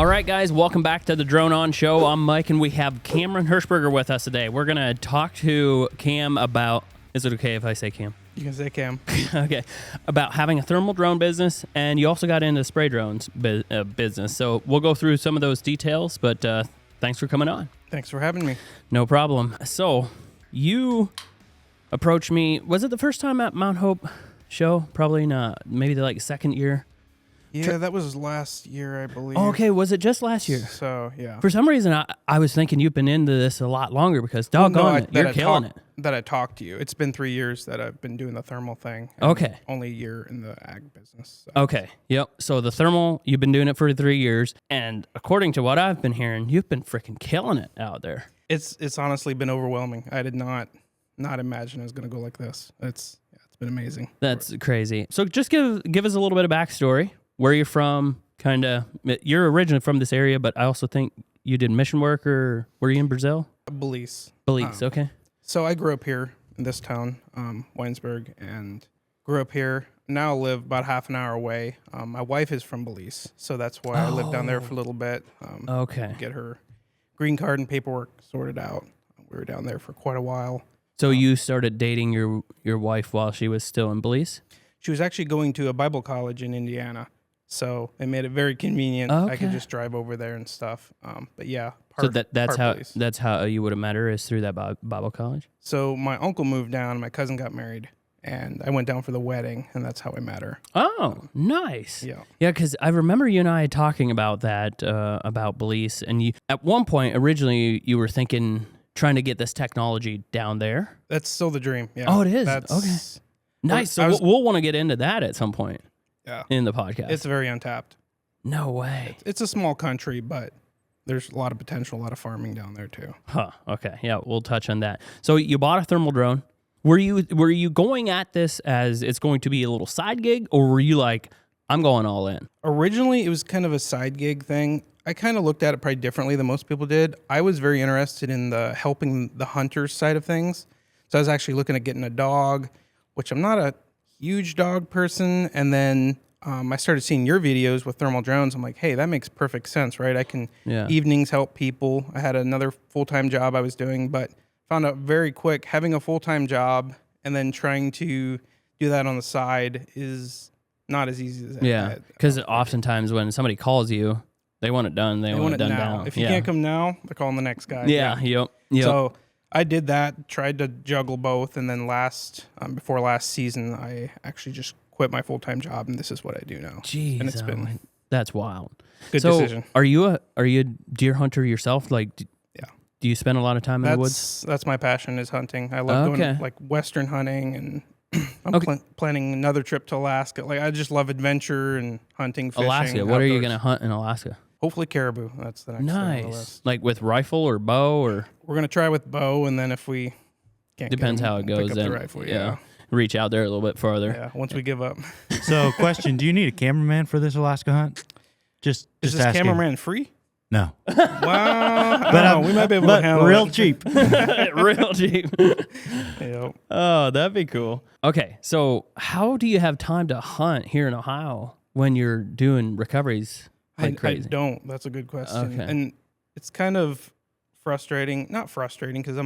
All right, guys, welcome back to the DroneOn show. I'm Mike, and we have Cameron Hershberger with us today. We're going to talk to Cam about, is it okay if I say Cam? You can say Cam. Okay, about having a thermal drone business, and you also got into spray drones business. So we'll go through some of those details, but thanks for coming on. Thanks for having me. No problem. So you approached me, was it the first time at Mount Hope show? Probably not. Maybe the second year. Yeah, that was last year, I believe. Oh, okay, was it just last year? So, yeah. For some reason, I was thinking you've been into this a lot longer because doggone it, you're killing it. That I talked to you. It's been 3 years that I've been doing the thermal thing. Okay. Only a year in the ag business. So. Okay, yep. So the thermal, you've been doing it for 3 years, and according to what I've been hearing, you've been freaking killing it out there. It's honestly been overwhelming. I did not imagine it was going to go like this. It's been amazing. That's crazy. So just give us a little bit of backstory. Where you're from, kind of. You're originally from this area, but I also think you did mission work, or were you in Brazil? Belize. Belize, okay. So I grew up here in this town, Winesburg, and grew up here. Now live about half an hour away. My wife is from Belize, so that's why I lived down there for a little bit. Okay. Get her green card and paperwork sorted out. We were down there for quite a while. So you started dating your wife while she was still in Belize? She was actually going to a Bible college in Indiana. So it made it very convenient. Okay. I could just drive over there and stuff. But yeah, that's how you would have met her, is through that Bible college. So my uncle moved down, my cousin got married, and I went down for the wedding, and that's how I met her. Oh, nice. Yeah, because I remember you and I talking about that about Belize, and you at one point originally you were thinking trying to get this technology down there. That's still the dream. Yeah. Oh, it is. Okay. Nice. So we'll want to get into that at some point. Yeah. In the podcast. It's very untapped. No way. It's a small country, but there's a lot of potential, a lot of farming down there too. Huh. Okay. Yeah, we'll touch on that. So you bought a thermal drone. Were you going at this as it's going to be a little side gig, or were you like, I'm going all in? Originally, it was kind of a side gig thing. I kind of looked at it probably differently than most people did. I was very interested in the helping the hunters side of things. So I was actually looking at getting a dog, which I'm not a huge dog person, and then I started seeing your videos with thermal drones. I'm like, hey, that makes perfect sense, right? I can evenings help people. I had another full-time job I was doing, but found out very quick having a full-time job and then trying to do that on the side is not as easy as that. Yeah, because oftentimes when somebody calls you, they want it done. They want it done now. If you can't come now, they're calling the next guy. Yeah. Yep. So I did that, tried to juggle both, and then before last season, I actually just quit my full-time job, and this is what I do now. Jeez, and it's been that's wild. Good decision. Are you a deer hunter yourself? Like, do you spend a lot of time in the woods? That's my passion, is hunting. I love going like Western hunting, and I'm planning another trip to Alaska. Like, I just love adventure and hunting, fishing. Alaska. What are you going to hunt in Alaska? Hopefully caribou. That's the next thing on the list. Like with rifle or bow, or we're gonna try with bow, and then if we can't, depends how it goes. Pick up then the rifle, reach out there a little bit farther. Yeah, once we give up. So, question: do you need a cameraman for this Alaska hunt? Is this asking. cameraman free? No. Wow. But we might be able to handle real it. cheap. Real cheap. Yep. Oh, that'd be cool. Okay, so how do you have time to hunt here in Ohio when you're doing recoveries? Like crazy? I don't. That's a good question. Okay. And it's kind of frustrating. Not frustrating, because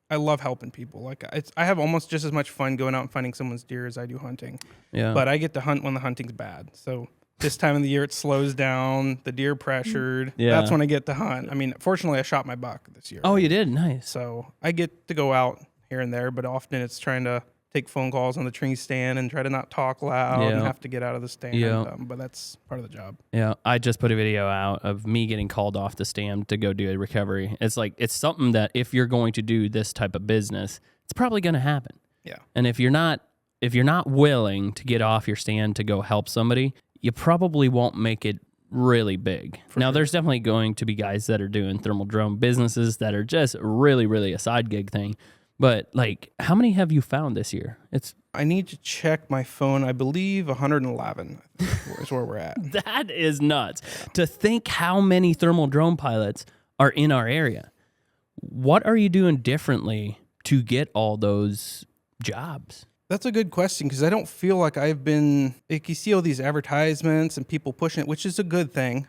I love helping people. Like, I have almost just as much fun going out and finding someone's deer as I do hunting. Yeah. But I get to hunt when the hunting's bad. So this time of the year, it slows down. The deer pressured. Yeah. That's when I get to hunt. I mean, fortunately, I shot my buck this year. Oh, you did? Nice. So I get to go out here and there, but often it's trying to take phone calls on the tree stand and try to not talk loud and have to get out of the stand. Yeah. But that's part of the job. Yeah, I just put a video out of me getting called off the stand to go do a recovery. It's like, it's something that if you're going to do this type of business, it's probably going to happen. Yeah. And if you're not willing to get off your stand to go help somebody, you probably won't make it really big. There's definitely going to be guys that are doing thermal drone businesses that are just really, really a side gig thing. But like, how many have you found this year? I need to check my phone. I believe 111 is where we're at. That is nuts. To think how many thermal drone pilots are in our area. What are you doing differently to get all those jobs? That's a good question because I don't feel like I've been, like you see all these advertisements and people pushing it, which is a good thing.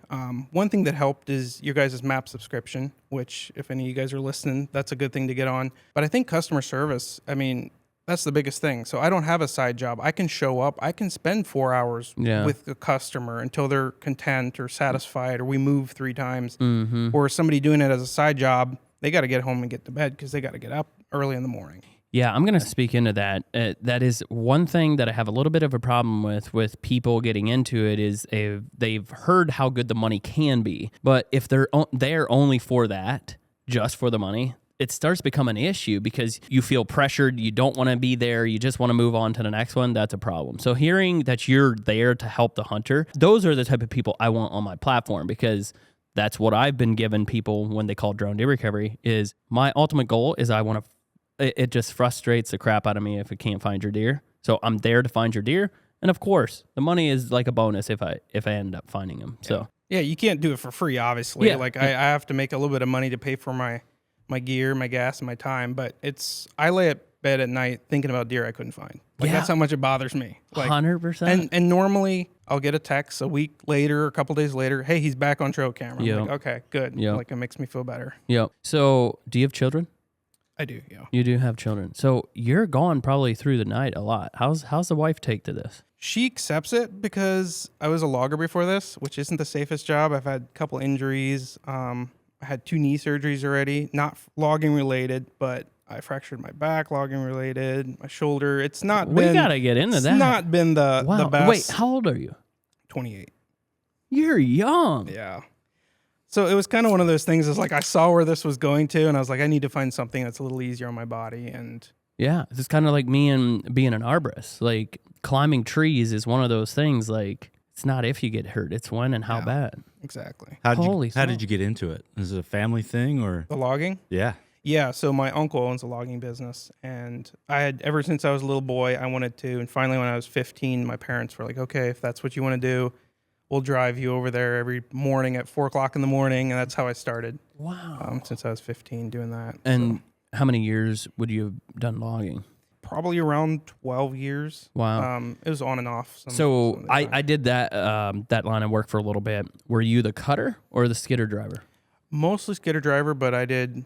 One thing that helped is your guys' map subscription, which if any of you guys are listening, that's a good thing to get on. But I think customer service, I mean, that's the biggest thing. So I don't have a side job. I can show up. I can spend 4 hours with a customer until they're content or satisfied or we move 3 times. Or somebody doing it as a side job, they got to get home and get to bed because they got to get up early in the morning. Yeah, I'm going to speak into that. That is one thing that I have a little bit of a problem with people getting into it is they've heard how good the money can be. But if they're there only for that, just for the money, it starts to become an issue because you feel pressured. You don't want to be there. You just want to move on to the next one. That's a problem. So hearing that you're there to help the hunter, those are the type of people I want on my platform because that's what I've been giving people when they call drone deer recovery is my ultimate goal is I want to. It just frustrates the crap out of me if it can't find your deer. So I'm there to find your deer. And of course, the money is like a bonus if I end up finding them. So yeah, you can't do it for free, obviously. Yeah. Like I have to make a little bit of money to pay for my gear, my gas, and my time. But I lay at bed at night thinking about deer I couldn't find. Like that's how much it bothers me. Like 100%. And normally I'll get a text a week later or a couple days later, hey, he's back on trail camera. I'm like, okay, good. Like it makes me feel better. Yeah. So do you have children? I do, yeah. You do have children. So you're gone probably through the night a lot. How's the wife take to this? She accepts it because I was a logger before this, which isn't the safest job. I've had a couple injuries. I had 2 knee surgeries already, not logging related, but I fractured my back, logging related, my shoulder. It's not been... We got to get into that. It's not been the best. Wait, how old are you? 28. You're young. Yeah. So it was kind of one of those things is like I saw where this was going to, and I was like, I need to find something that's a little easier on my body. And yeah, it's kind of like me and being an arborist. Like climbing trees is one of those things. Like it's not if you get hurt, it's when and how bad. Exactly. How did you get into it? Is it a family thing or the logging? Yeah. Yeah. So my uncle owns a logging business, and I had ever since I was a little boy, I wanted to. And finally, when I was 15, my parents were like, "Okay, if that's what you want to do, we'll drive you over there every morning at 4:00 in the morning." And that's how I started. Wow. Since I was 15 doing that. And how many years would you have done logging? Probably around 12 years. Wow. It was on and off. I did that line of work for a little bit. Were you the cutter or the skidder driver? Mostly skidder driver, but I did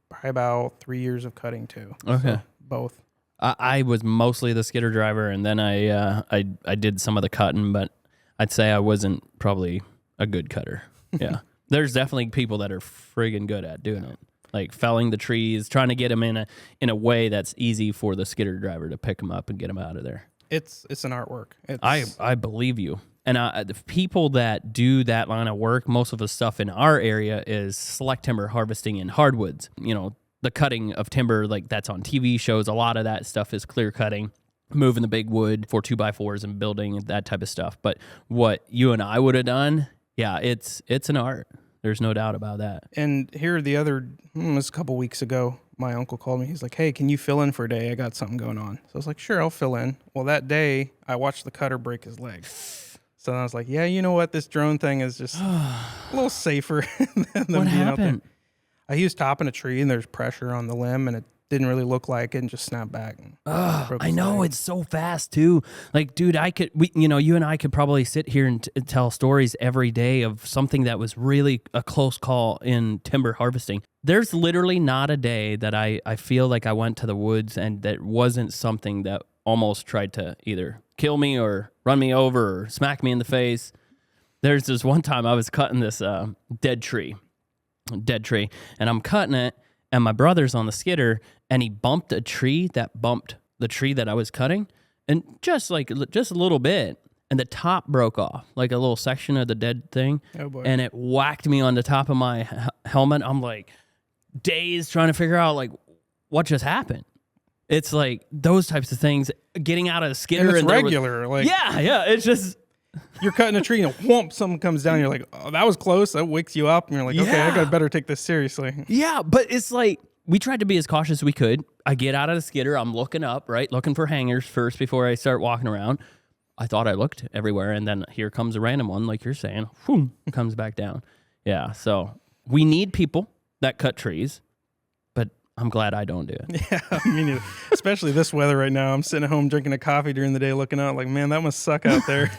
probably about 3 years of cutting too. Okay. So both. I was mostly the skidder driver, and then I did some of the cutting, but I'd say I wasn't probably a good cutter. Yeah. There's definitely people that are friggin' good at doing it. Like felling the trees, trying to get them in a way that's easy for the skidder driver to pick them up and get them out of there. It's an artwork. I believe you. And the people that do that line of work, most of the stuff in our area is select timber harvesting in hardwoods. You know, the cutting of timber, like that's on TV shows. A lot of that stuff is clear cutting, moving the big wood for 2x4s and building that type of stuff. But what you and I would have done, yeah, it's an art. There's no doubt about that. And here it was a couple weeks ago, my uncle called me. He's like, "Hey, can you fill in for a day? I got something going on." So I was like, "Sure, I'll fill in." Well, that day, I watched the cutter break his leg. So then I was like, yeah, you know what? This drone thing is just a little safer than What being happened? out there. He was topping a tree, and there's pressure on the limb, and it didn't really look like it and just snapped back. I know, it's so fast too. Like, dude, you and I could probably sit here and tell stories every day of something that was really a close call in timber harvesting. There's literally not a day that I feel like I went to the woods and that wasn't something that almost tried to either kill me or run me over or smack me in the face. There's this one time I was cutting this dead tree, and I'm cutting it, and my brother's on the skidder, and he bumped a tree that bumped the tree that I was cutting, and just a little bit, and the top broke off, like a little section of the dead thing, and it whacked me on the top of my helmet. I'm like dazed, trying to figure out like what just happened. It's like those types of things, getting out of the skidder. And it's regular. Yeah, it's just... You're cutting a tree and whoomp, something comes down. You're like, oh, that was close. That wakes you up. And you're like, okay, I better take this seriously. Yeah, but it's like, we tried to be as cautious as we could. I get out of the skidder. I'm looking up, right? Looking for hangers first before I start walking around. I thought I looked everywhere. And then here comes a random one, like you're saying. Whoom, comes back down. Yeah, so we need people that cut trees. But I'm glad I don't do it. Yeah, me neither. Especially this weather right now. I'm sitting at home drinking a coffee during the day, looking out like, man, that must suck out there.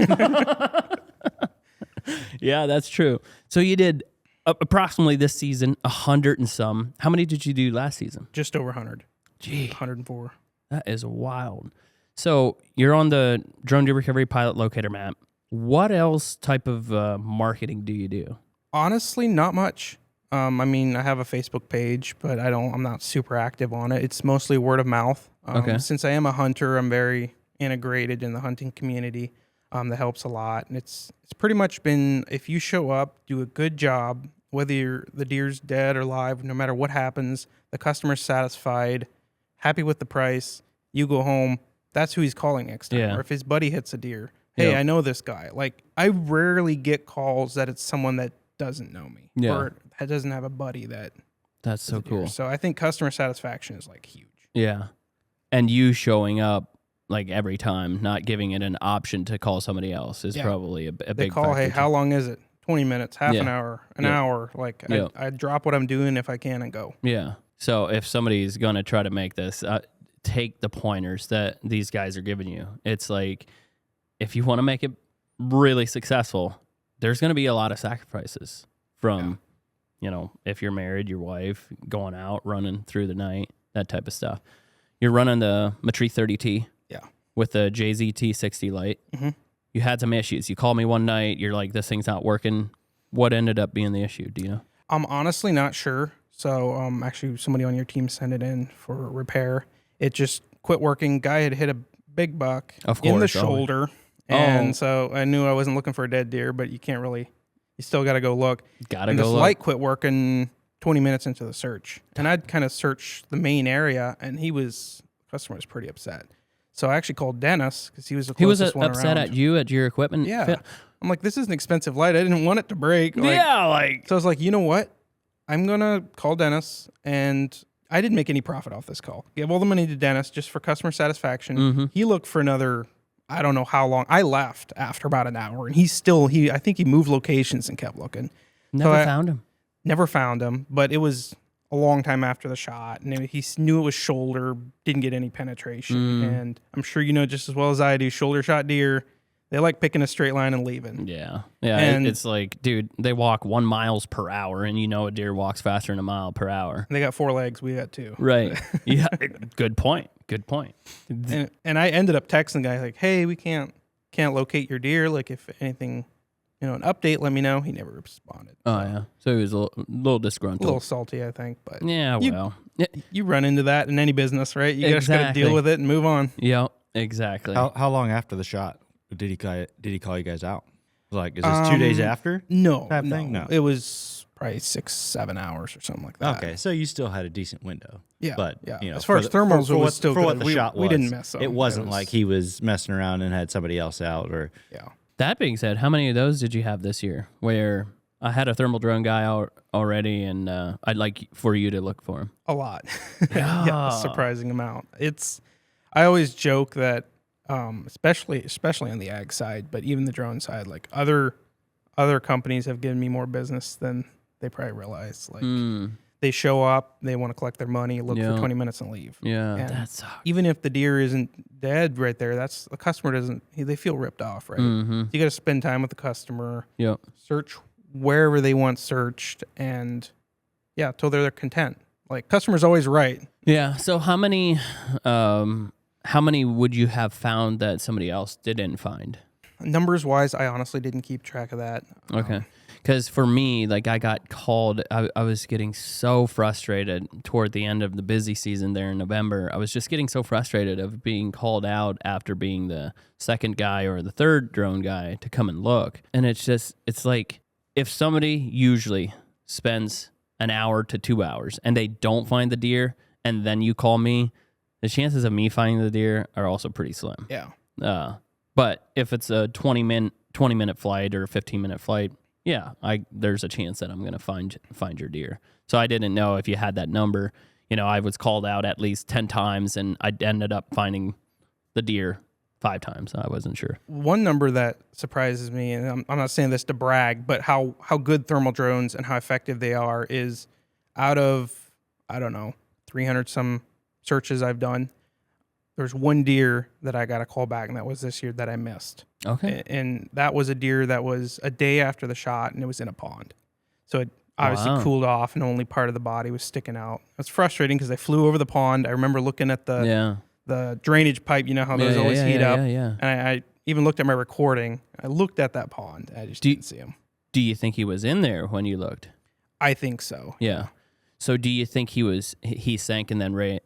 Yeah, that's true. So you did approximately this season 100 and some. How many did you do last season? Just over 100. Gee, 104. that is wild. So you're on the Drone Deer Recovery Pilot Locator map. What else type of marketing do you do? Honestly, not much. I mean, I have a Facebook page, but I'm not super active on it. It's mostly word of mouth. Okay. Since I am a hunter, I'm very integrated in the hunting community. That helps a lot. And it's pretty much been, if you show up, do a good job, whether the deer's dead or live, no matter what happens, the customer's satisfied, happy with the price, you go home, that's who he's calling next time. Yeah. Or if his buddy hits a deer, hey, Yeah. I know this guy. Like, I rarely get calls that it's someone that doesn't know me. Yeah. Or that doesn't have a buddy that That's so is a deer. cool. So I think customer satisfaction is like huge. Yeah. And you showing up like every time, not giving it an option to call somebody else is Yeah. probably a They big call, factor hey, too. how long is it? 20 minutes, half an Yeah. hour, an Yeah. hour. Like, Yeah. I drop what I'm doing if I can and go. Yeah. So if somebody's going to try to make this, take the pointers that these guys are giving you. It's like, if you want to make it really successful, there's going to be a lot of sacrifices from, if you're married, your wife, going out, running through the night, that type of stuff. You're running the Matri 30T. Yeah. With the JZT 60 light. Mhm. You had some issues. You called me one night. You're like, this thing's not working. What ended up being the issue? Do you know? I'm honestly not sure. So actually, somebody on your team sent it in for repair. It just quit working. Guy had hit a big buck Of in the course, always. shoulder. Oh. And so I knew I wasn't looking for a dead deer, but you can't really, you still got to go look. Gotta And go this look. light quit working 20 minutes into the search. And I'd kind of searched the main area, and the customer was pretty upset. So I actually called Dennis because he was the He was closest one upset around. at you at your equipment. Yeah. fit? I'm like, this is an expensive light. I didn't want it to break. Like, Yeah, like So I was like, you know what? I'm going to call Dennis. And I didn't make any profit off this call. Give all the money to Dennis just for customer satisfaction. Mm-hmm. He looked for another, I don't know how long. I left after about an hour. And I think he moved locations and kept looking. never I- found him. Never found him. But it was a long time after the shot. And he knew it was shoulder, didn't get any penetration. And I'm sure you know just as well as I do, shoulder shot deer, they like picking a straight line and leaving. Yeah. Yeah. And- it's like, dude, they walk 1 mile per hour, and a deer walks faster than a mile per hour. They got 4 legs. We got 2. Right. Yeah. Good point. Good point. And I ended up texting the guy like, hey, we can't locate your deer. Like, if anything, an update, let me know. He never responded. Oh, yeah. So he was a little disgruntled. A little salty, I think. But Yeah, You- well. you run into that in any business, right? You just got to Exactly. deal with it and move on. Yeah, exactly. How long after the shot did he call you guys out? Like, is this 2 days after? No, Type no. thing? No. It was probably 6-7 hours or something like that. Okay, so you still had a decent window. Yeah, But yeah. you know, As far for as the- thermals, for it was what- still for what good. the shot was. We didn't mess up. It wasn't was- like he was messing around and had somebody else out, or Yeah. That being said, how many of those did you have this year where I had a thermal drone guy out already, and I'd like for you to look for him? A lot. Yeah, a surprising amount. I always joke that, especially on the ag side, but even the drone side, like other companies have given me more business than they probably realize. Like they show up, they want to collect their money, look Yeah. for 20 minutes and leave. Yeah, And that sucks. even if the deer isn't dead right there, that's the customer they feel ripped off, right? Mm-hmm. You got to spend time with the customer, Yep. search wherever they want searched, and yeah, till they're content. Like, customer's always right. Yeah. So how many would you have found that somebody else didn't find? Numbers wise, I honestly didn't keep track of that. Okay. Because for me, like, I got called, I was getting so frustrated toward the end of the busy season there in November. I was just getting so frustrated of being called out after being the second guy or the third drone guy to come and look. And it's like, if somebody usually spends an hour to 2 hours and they don't find the deer, and then you call me, the chances of me finding the deer are also pretty slim. Yeah. But if it's a 20-minute flight or a 15-minute flight, yeah, there's a chance that I'm going to find your deer. So I didn't know if you had that number. I was called out at least 10 times, and I ended up finding the deer 5 times. I wasn't sure. One number that surprises me, and I'm not saying this to brag, but how good thermal drones and how effective they are is out of, I don't know, 300 some searches I've done. There's one deer that I got a call back, and that was this year that I missed. Okay. And that was a deer that was a day after the shot, and it was in a pond. So it obviously cooled off, and only part of the body was sticking out. It's frustrating because they flew over the pond. I remember looking at the drainage pipe. You know how those always heat up. Yeah. And I even looked at my recording. I looked at that pond. I just didn't see him. Do you think he was in there when you looked? I think so. Yeah. So do you think he sank and then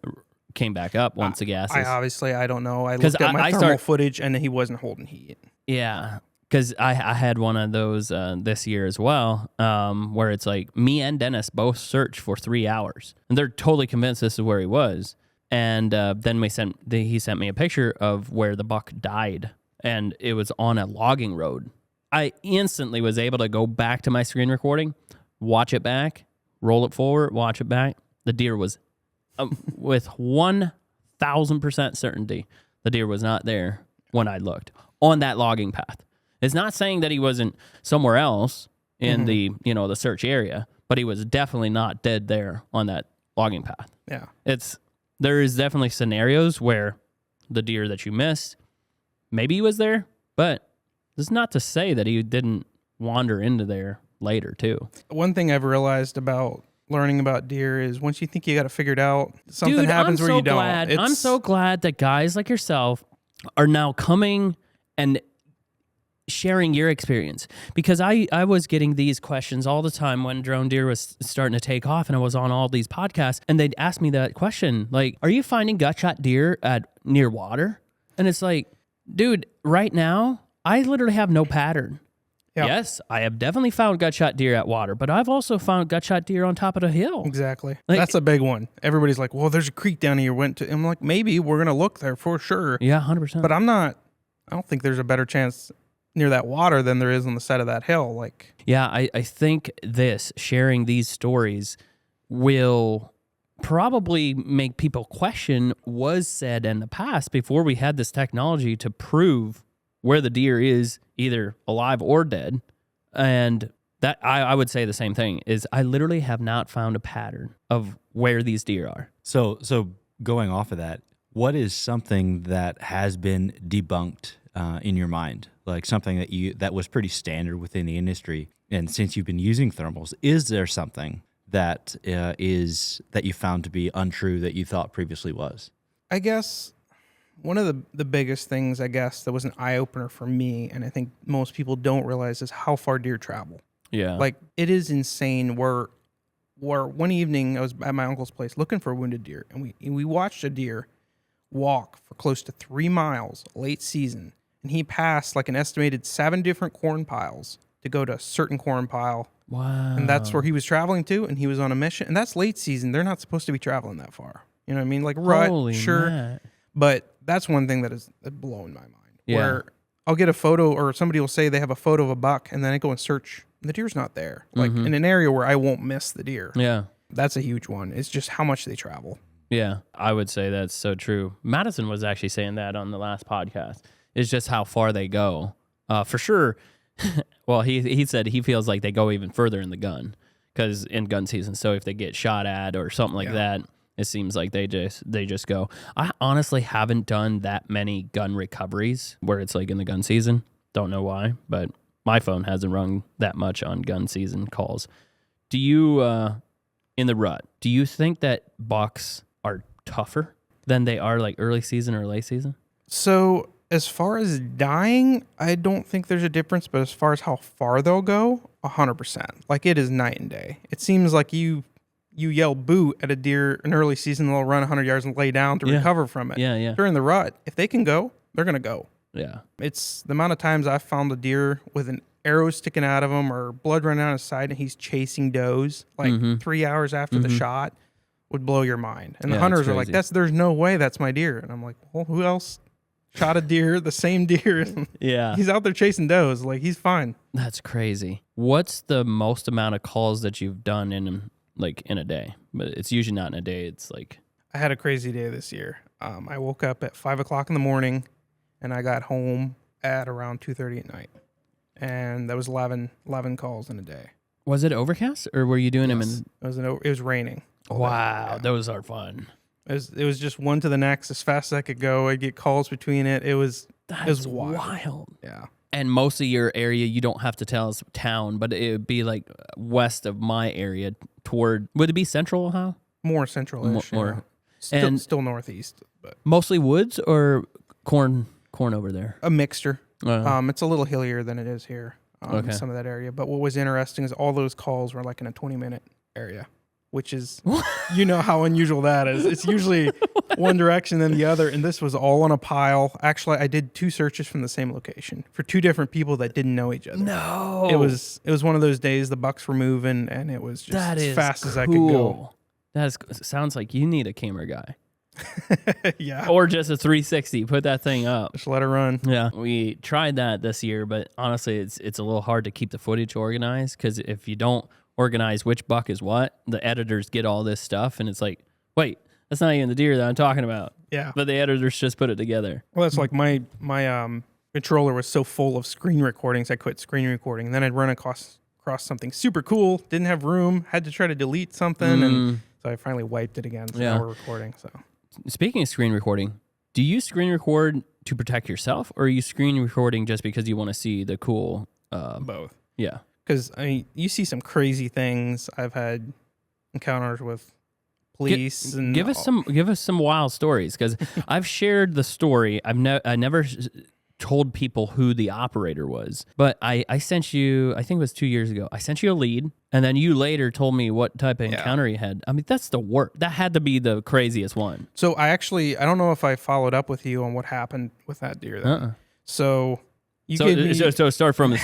came back up once the gas? I don't know. I looked at my thermal footage and he wasn't holding heat. Yeah, because I had one of those this year as well, where it's like me and Dennis both searched for 3 hours, and they're totally convinced this is where he was. And then he sent me a picture of where the buck died, and it was on a logging road. I instantly was able to go back to my screen recording, watch it back, roll it forward, watch it back. The deer was, with 1,000% certainty, the deer was not there when I looked on that logging path. It's not saying that he wasn't somewhere else in the search area, but he was definitely not dead there on that logging path. Yeah. There is definitely scenarios where the deer that you missed, maybe he was there, but it's not to say that he didn't wander into there later too. One thing I've realized about learning about deer is once you think you got it figured out, something happens where you don't. I'm so glad that guys like yourself are now coming and sharing your experience, because I was getting these questions all the time when drone deer was starting to take off, and I was on all these podcasts, and they'd ask me that question, like, are you finding gut shot deer near water? And it's like, dude, right now, I literally have no pattern. Yep. Yes, I have definitely found gut shot deer at water, but I've also found gut shot deer on top of a hill. Exactly. That's a big one. Everybody's like, well, there's a creek down here. I'm like, maybe we're going to look there for sure. Yeah, 100%. But I don't think there's a better chance near that water than there is on the side of that hill. Yeah, I think sharing these stories will probably make people question was said in the past before we had this technology to prove where the deer is either alive or dead. And that I would say the same thing is I literally have not found a pattern of where these deer are. So going off of that, what is something that has been debunked in your mind? Like something that was pretty standard within the industry. And since you've been using thermals, is there something that that you found to be untrue that you thought previously was? I guess one of the biggest things, I guess, that was an eye-opener for me, and I think most people don't realize, is how far deer travel. Yeah. Like, it is insane where one evening I was at my uncle's place looking for a wounded deer, and we watched a deer walk for close to 3 miles late season, and he passed like an estimated 7 different corn piles to go to a certain corn pile. Wow. And that's where he was traveling to, and he was on a mission. And that's late season. They're not supposed to be traveling that far. You know what I mean? Like, rut, Holy sure. Matt. But that's one thing that is blowing my mind. Yeah. Where I'll get a photo, or somebody will say they have a photo of a buck, and then I go and search. The deer's not there. Like, in an area where I won't miss the deer. Yeah. That's a huge one. It's just how much they travel. Yeah, I would say that's so true. Madison was actually saying that on the last podcast. It's just how far they go. For sure. Well, he said he feels like they go even further in the gun, because in gun season. So if they get shot at or something like that, it seems like they just go. I honestly haven't done that many gun recoveries where it's like in the gun season. Don't know why, but my phone hasn't rung that much on gun season calls. Do you, in the rut, do you think that bucks are tougher than they are like early season or late season? So as far as dying, I don't think there's a difference, but as far as how far they'll go, 100%. Like, it is night and day. It seems like you yell boot at a deer in early season, they'll run 100 yards and lay down to recover from it. Yeah, yeah. During the rut, if they can go, they're going to go. Yeah. It's the amount of times I've found a deer with an arrow sticking out of him or blood running out his side and he's chasing does like 3 hours after the shot would blow your mind. And the hunters are like, there's no way that's my deer. And I'm like, well, who else shot a deer, the same deer? Yeah. He's out there chasing does. Like, he's fine. That's crazy. What's the most amount of calls that you've done in a day? But it's usually not in a day. It's like, I had a crazy day this year. I woke up at 5 o'clock in the morning and I got home at around 2:30 at night. And that was 11 calls in a day. Was it overcast or were you doing them in? It was raining. Wow, those are fun. It was just one to the next as fast as I could go. I'd get calls between it. It was wild. Yeah. And most of your area, you don't have to tell us town, but it would be like west of my area toward, would it be central Ohio? More central-ish. More. Still northeast, but Mostly woods or corn over there? a mixture. Uh-huh. It's a little hillier than it is here. Okay. Some of that area. But what was interesting is all those calls were like in a 20-minute area, which is, you know how unusual that is. It's usually one direction then the other, and this was all on a pile. Actually, I did 2 searches from the same location for 2 different people that didn't know each other. No. It was one of those days the bucks were moving, and it was just as fast as I could go. Sounds like you need a camera guy. Yeah. Or just a 360. Put that thing up. Just let it run. Yeah. We tried that this year, but honestly, it's a little hard to keep the footage organized because if you don't organize which buck is what, the editors get all this stuff, and it's like, wait, that's not even the deer that I'm talking about. Yeah. But the editors just put it together. Well, that's like my controller was so full of screen recordings, I quit screen recording. And then I'd run across something super cool, didn't have room, had to try to delete something, and so I finally wiped it again. So now we're recording. So speaking of screen recording, do you screen record to protect yourself, or are you screen recording just because you want to see the cool? Both. Yeah. Because you see some crazy things. I've had encounters with police and give us some wild stories because I've shared the story. I never told people who the operator was, but I sent you, I think it was 2 years ago, I sent you a lead, and then you later told me what type of encounter you had. I mean, that's the worst. That had to be the craziest one. So I don't know if I followed up with you on what happened with that deer then. So start from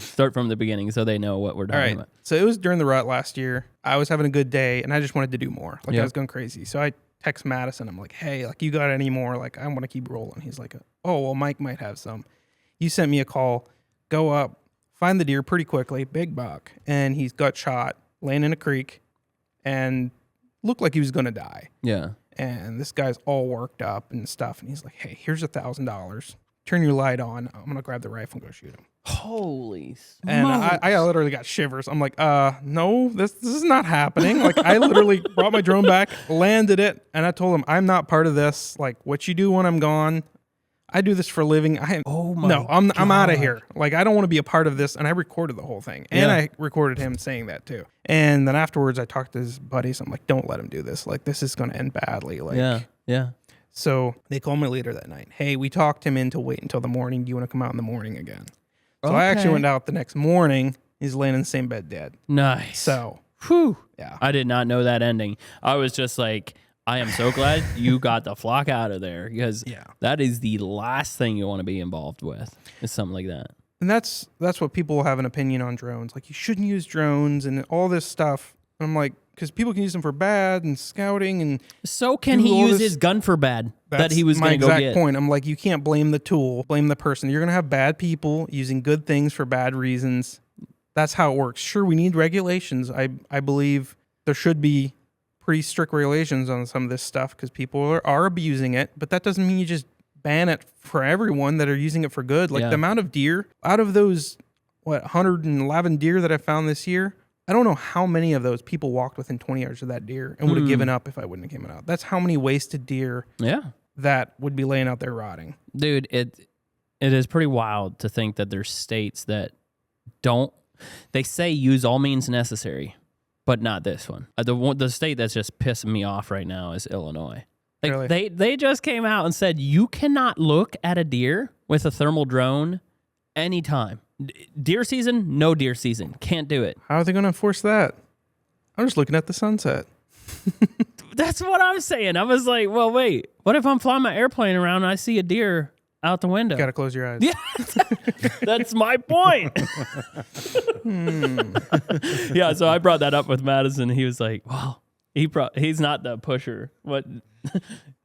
start from the beginning so they know what we're talking about. So it was during the rut last year. I was having a good day, and I just wanted to do more. I was going crazy. So I text Madison. I'm like, hey, like, you got any more? Like, I want to keep rolling. He's like, oh, well, Mike might have some. You sent me a call. Go up, find the deer pretty quickly, big buck, and he's got shot, laying in a creek, and looked like he was going to die. Yeah. And this guy's all worked up and stuff, and he's like, hey, here's $1,000. Turn your light on. I'm going to grab the rifle and go shoot him. Holy smokes. And I literally got shivers. I'm like, no, this is not happening. Like, I literally brought my drone back, landed it, and I told him, I'm not part of this. Like, what you do when I'm gone, I do this for a living. I'm out of here. Like, I don't want to be a part of this. And I recorded the whole thing. And I recorded him saying that too. And then afterwards, I talked to his buddies. I'm like, don't let him do this. Like, this is going to end badly. Like, yeah. So they called me later that night. Hey, we talked him into wait until the morning. Do you want to come out in the morning again? So I actually went out the next morning. He's laying in the same bed dead. Nice. So, yeah. I did not know that ending. I was just like, I am so glad you got the flock out of there because that is the last thing you want to be involved with is something like that. And that's what people have an opinion on drones. Like, you shouldn't use drones and all this stuff. And I'm like, because people can use them for bad and scouting, and so can he use his gun for bad that he was going to go get. My exact point. I'm like, you can't blame the tool, blame the person. You're going to have bad people using good things for bad reasons. That's how it works. Sure, we need regulations. I believe there should be pretty strict regulations on some of this stuff because people are abusing it, but that doesn't mean you just ban it for everyone that are using it for good. Like the amount of deer out of those, 111 deer that I found this year, I don't know how many of those people walked within 20 yards of that deer and would have given up if I wouldn't have given out. That's how many wasted deer that would be laying out there rotting. Dude, it is pretty wild to think that there's states that don't, they say use all means necessary, but not this one. The state that's just pissing me off right now is Illinois. Like Really? they just came out and said you cannot look at a deer with a thermal drone anytime. Deer season, no deer season. Can't do it. How are they going to enforce that? I'm just looking at the sunset. That's what I'm saying. I was like, well, wait. What if I'm flying my airplane around and I see a deer out the window? Got to close your eyes. Yeah, that's my point. Yeah, so I brought that up with Madison. He was like, well, he's not the pusher. What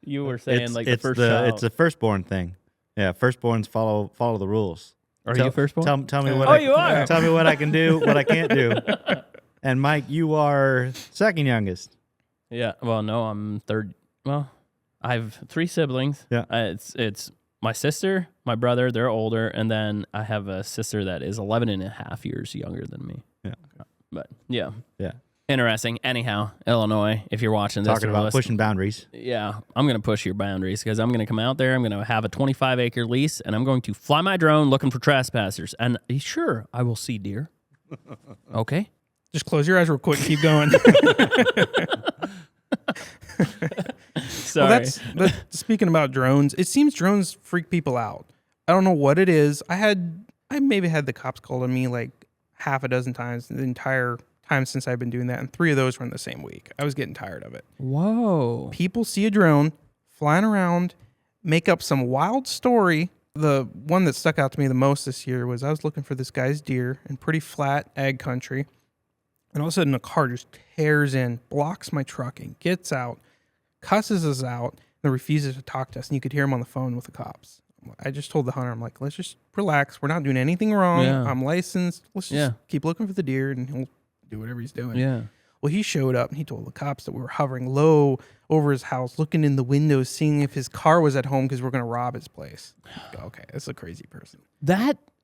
you were saying, the first child. It's a firstborn thing. Yeah, firstborns follow the rules. Are you firstborn? Tell me what. You are. Tell me what I can do, what I can't do. And Mike, you are second youngest. Yeah. Well, no, I'm third. Well, I have 3 siblings. Yeah. It's my sister, my brother. They're older, and then I have a sister that is 11 and a half years younger than me. Yeah. But yeah. Yeah. Interesting. Anyhow, Illinois, if you're watching this, Talking about pushing boundaries. yeah, I'm going to push your boundaries because I'm going to come out there. I'm going to have a 25-acre lease, and I'm going to fly my drone looking for trespassers. And sure, I will see deer. Okay. Just close your eyes real quick. Keep going. Sorry. Well, speaking about drones, it seems drones freak people out. I don't know what it is. I maybe had the cops called on me like half a dozen times the entire time since I've been doing that, and 3 of those were in the same week. I was getting tired of it. Whoa. People see a drone flying around, make up some wild story. The one that stuck out to me the most this year was I was looking for this guy's deer in pretty flat ag country, and all of a sudden a car just tears in, blocks my trucking, gets out, cusses us out, and refuses to talk to us, and you could hear him on the phone with the cops. I just told the hunter, I'm like, let's just relax. We're not doing anything wrong. Yeah. I'm licensed. Let's just keep looking for the deer, and he'll do whatever he's doing. Yeah. Well, he showed up, and he told the cops that we were hovering low over his house, looking in the windows, seeing if his car was at home because we're going to rob his place. Like, okay, that's a crazy person.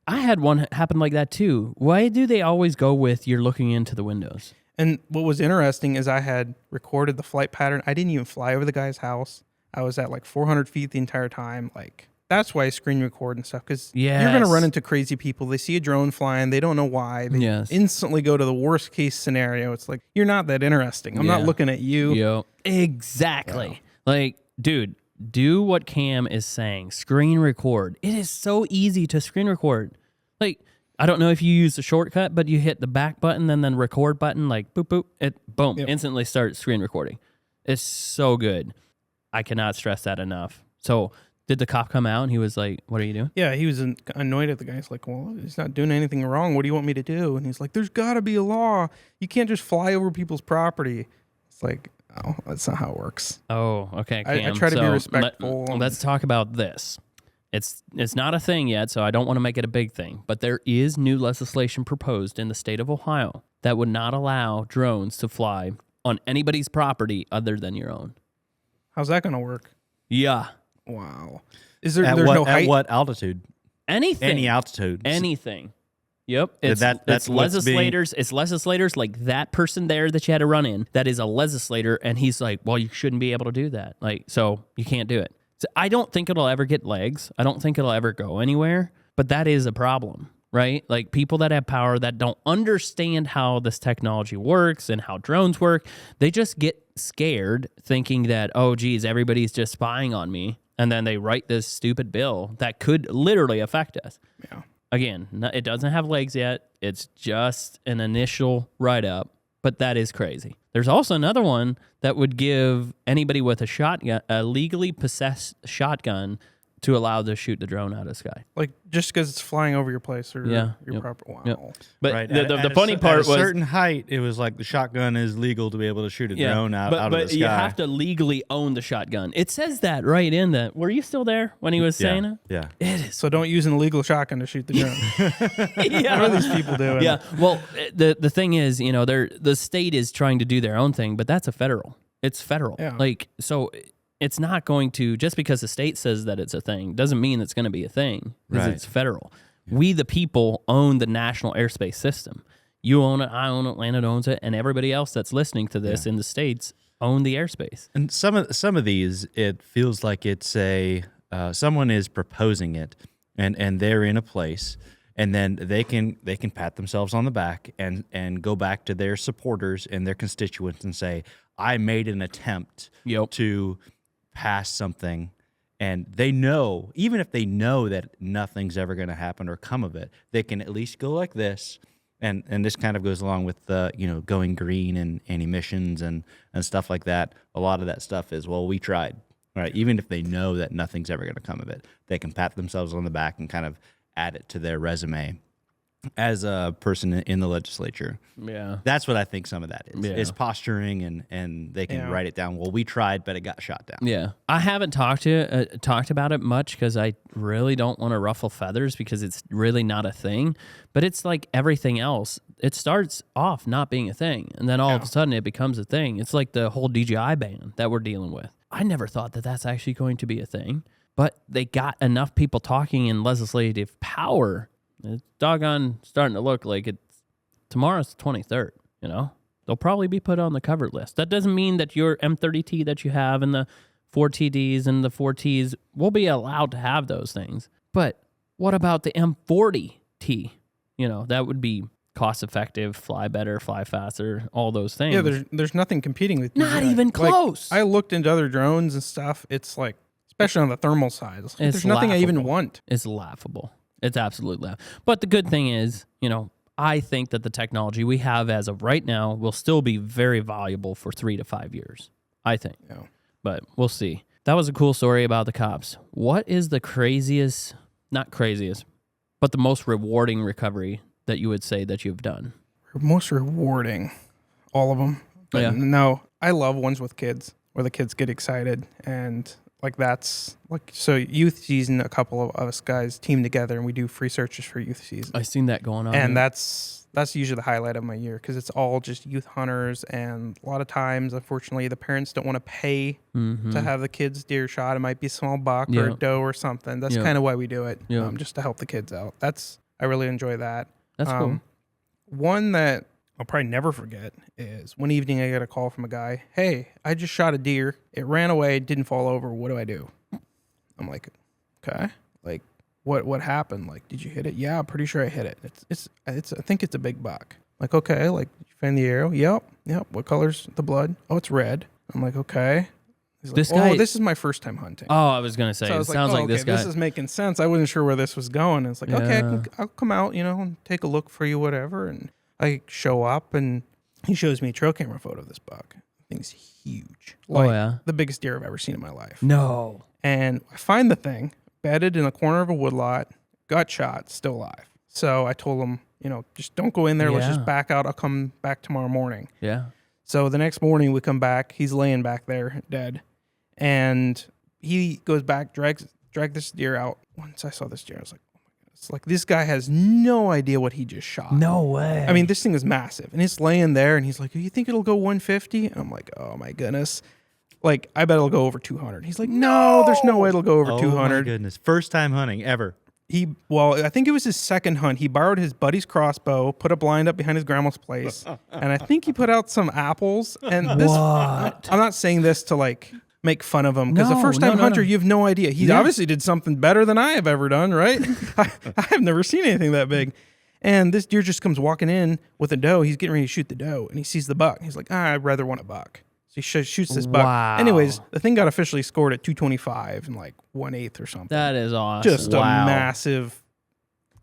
I had one happen like that too. Why do they always go with you're looking into the windows? And what was interesting is I had recorded the flight pattern. I didn't even fly over the guy's house. I was at like 400 feet the entire time. Like, that's why I screen record and stuff, because you're going to run into crazy people. They see a drone flying. They don't know why. They instantly go to the worst case scenario. It's like, you're not that interesting. I'm not looking at you. Yo, exactly. Like, dude, do what Cam is saying. Screen record. It is so easy to screen record. Like, I don't know if you use the shortcut, but you hit the back button and then record button, like boop, boop, it boom, instantly starts screen recording. It's so good. I cannot stress that enough. So did the cop come out and he was like, what are you doing? Yeah, he was annoyed at the guy. He's like, well, he's not doing anything wrong. What do you want me to do? And he's like, there's got to be a law. You can't just fly over people's property. It's like, oh, that's not how it works. Oh, okay, Cam. I try to be respectful. Let's talk about this. It's not a thing yet, so I don't want to make it a big thing. But there is new legislation proposed in the state of Ohio that would not allow drones to fly on anybody's property other than your own. How's that going to work? Yeah. Wow. Is there At there's what, no height? At what altitude? Anything. Any altitude. Anything. Yep. It's that's legislators. It's legislators like that person there that you had to run in. That is a legislator, and he's like, well, you shouldn't be able to do that. Like, so you can't do it. So I don't think it'll ever get legs. I don't think it'll ever go anywhere. But that is a problem, right? Like people that have power that don't understand how this technology works and how drones work, they just get scared thinking that, oh, geez, everybody's just spying on me. And then they write this stupid bill that could literally affect us. Yeah. Again, it doesn't have legs yet. It's just an initial write-up, but that is crazy. There's also another one that would give anybody with a shotgun, a legally possessed shotgun, to allow to shoot the drone out of the sky. Like just because it's flying over your place or your property. Wow. Yep. But right. the funny part was at a certain height, it was like the shotgun is legal to be able to shoot a drone out of the sky. But you have to legally own the shotgun. It says that right in that. Were you still there when he was saying it? Yeah. It is. So don't use an illegal shotgun to shoot the drone. Yeah. What are these people doing? Yeah. Well, the thing is, you know, the state is trying to do their own thing, but that's a federal. It's federal. Yeah. Like, so it's not going to, just because the state says that it's a thing, doesn't mean it's going to be a thing, because it's federal. We, the people, own the national airspace system. You own it, I own it, Landon owns it, and everybody else that's listening to this in the states own the airspace. And some of these, it feels like it's someone is proposing it, and they're in a place, and then they can pat themselves on the back and go back to their supporters and their constituents and say, I made an attempt to pass something, and they know, even if they know that nothing's ever going to happen or come of it, they can at least go like this. And this kind of goes along with the, going green and emissions and stuff like that. A lot of that stuff is, well, we tried, right? Even if they know that nothing's ever going to come of it, they can pat themselves on the back and kind of add it to their resume as a person in the legislature. Yeah. That's what I think some of that is. Yeah. Is posturing, and they can write it down. Well, we tried, but it got shot down. Yeah. I haven't talked about it much because I really don't want to ruffle feathers, because it's really not a thing. But it's like everything else. It starts off not being a thing, and then all of a sudden it becomes a thing. It's like the whole DJI ban that we're dealing with. I never thought that that's actually going to be a thing, but they got enough people talking in legislative power. It's doggone starting to look like it's tomorrow's the 23rd, they'll probably be put on the cover list. That doesn't mean that your M30T that you have and the 4TDs and the 4Ts will be allowed to have those things. But what about the M40T? You know, that would be cost effective, fly better, fly faster, all those things. Yeah, there's nothing competing with Not DJI. even close. I looked into other drones and stuff. It's like, especially on the thermal side, it's like, It's there's nothing I even laughable. want. It's laughable. It's absolutely laughable. But the good thing is, you know, I think that the technology we have as of right now will still be very valuable for 3 to 5 years. I think. Yeah. But we'll see. That was a cool story about the cops. What is the craziest, not craziest, but the most rewarding recovery that you would say that you've done? Most rewarding, all of them. But Yeah. no, I love ones with kids where the kids get excited and like that's like, so youth season, a couple of us guys team together and we do free searches for youth season. I seen that going on. And that's usually the highlight of my year because it's all just youth hunters. And a lot of times, unfortunately, the parents don't want to pay to have the kids deer shot. It might be a small buck or a doe or something. That's kind of why we do it, just to help the kids out. I really enjoy that. That's cool. One that I'll probably never forget is one evening I got a call from a guy. Hey, I just shot a deer. It ran away, didn't fall over. What do I do? I'm like, okay, like what happened? Like, did you hit it? Yeah, I'm pretty sure I hit it. It's I think it's a big buck. Like, okay, like you find the arrow? Yep. What color's the blood? Oh, it's red. I'm like, okay. He's like, This guy- this is my first time hunting. Oh, I was going to say, So I it was sounds like this guy. This is making sense. I wasn't sure where this was going. And it's like, okay, I'll come out, and take a look for you, whatever. And I show up, and he shows me a trail camera photo of this buck. The thing's huge. Like, the biggest deer I've ever seen in my life. No. And I find the thing bedded in a corner of a woodlot, got shot, still alive. So I told him, just don't go in there. Let's just back out. I'll come back tomorrow morning. Yeah. So the next morning we come back. He's laying back there dead. And he goes back, drag this deer out. Once I saw this deer, I was like, oh my goodness. Like, this guy has no idea what he just shot. No way. I mean, this thing is massive. And he's laying there, and he's like, you think it'll go 150? And I'm like, oh my goodness. Like, I bet it'll go over 200. He's like, no, there's no way it'll go over 200. Oh my goodness. First time hunting ever. I think it was his second hunt. He borrowed his buddy's crossbow, put a blind up behind his grandma's place, and I think he put out some apples. And this, I'm not saying this to like make fun of him because the first time hunter, you have no idea. He obviously did something better than I have ever done, right? I have never seen anything that big. And this deer just comes walking in with a doe. He's getting ready to shoot the doe, and he sees the buck. He's like, I'd rather want a buck. So he shoots this buck. Wow. Anyways, the thing got officially scored at 225 and like 1/8 or something. That is awesome. Just a massive,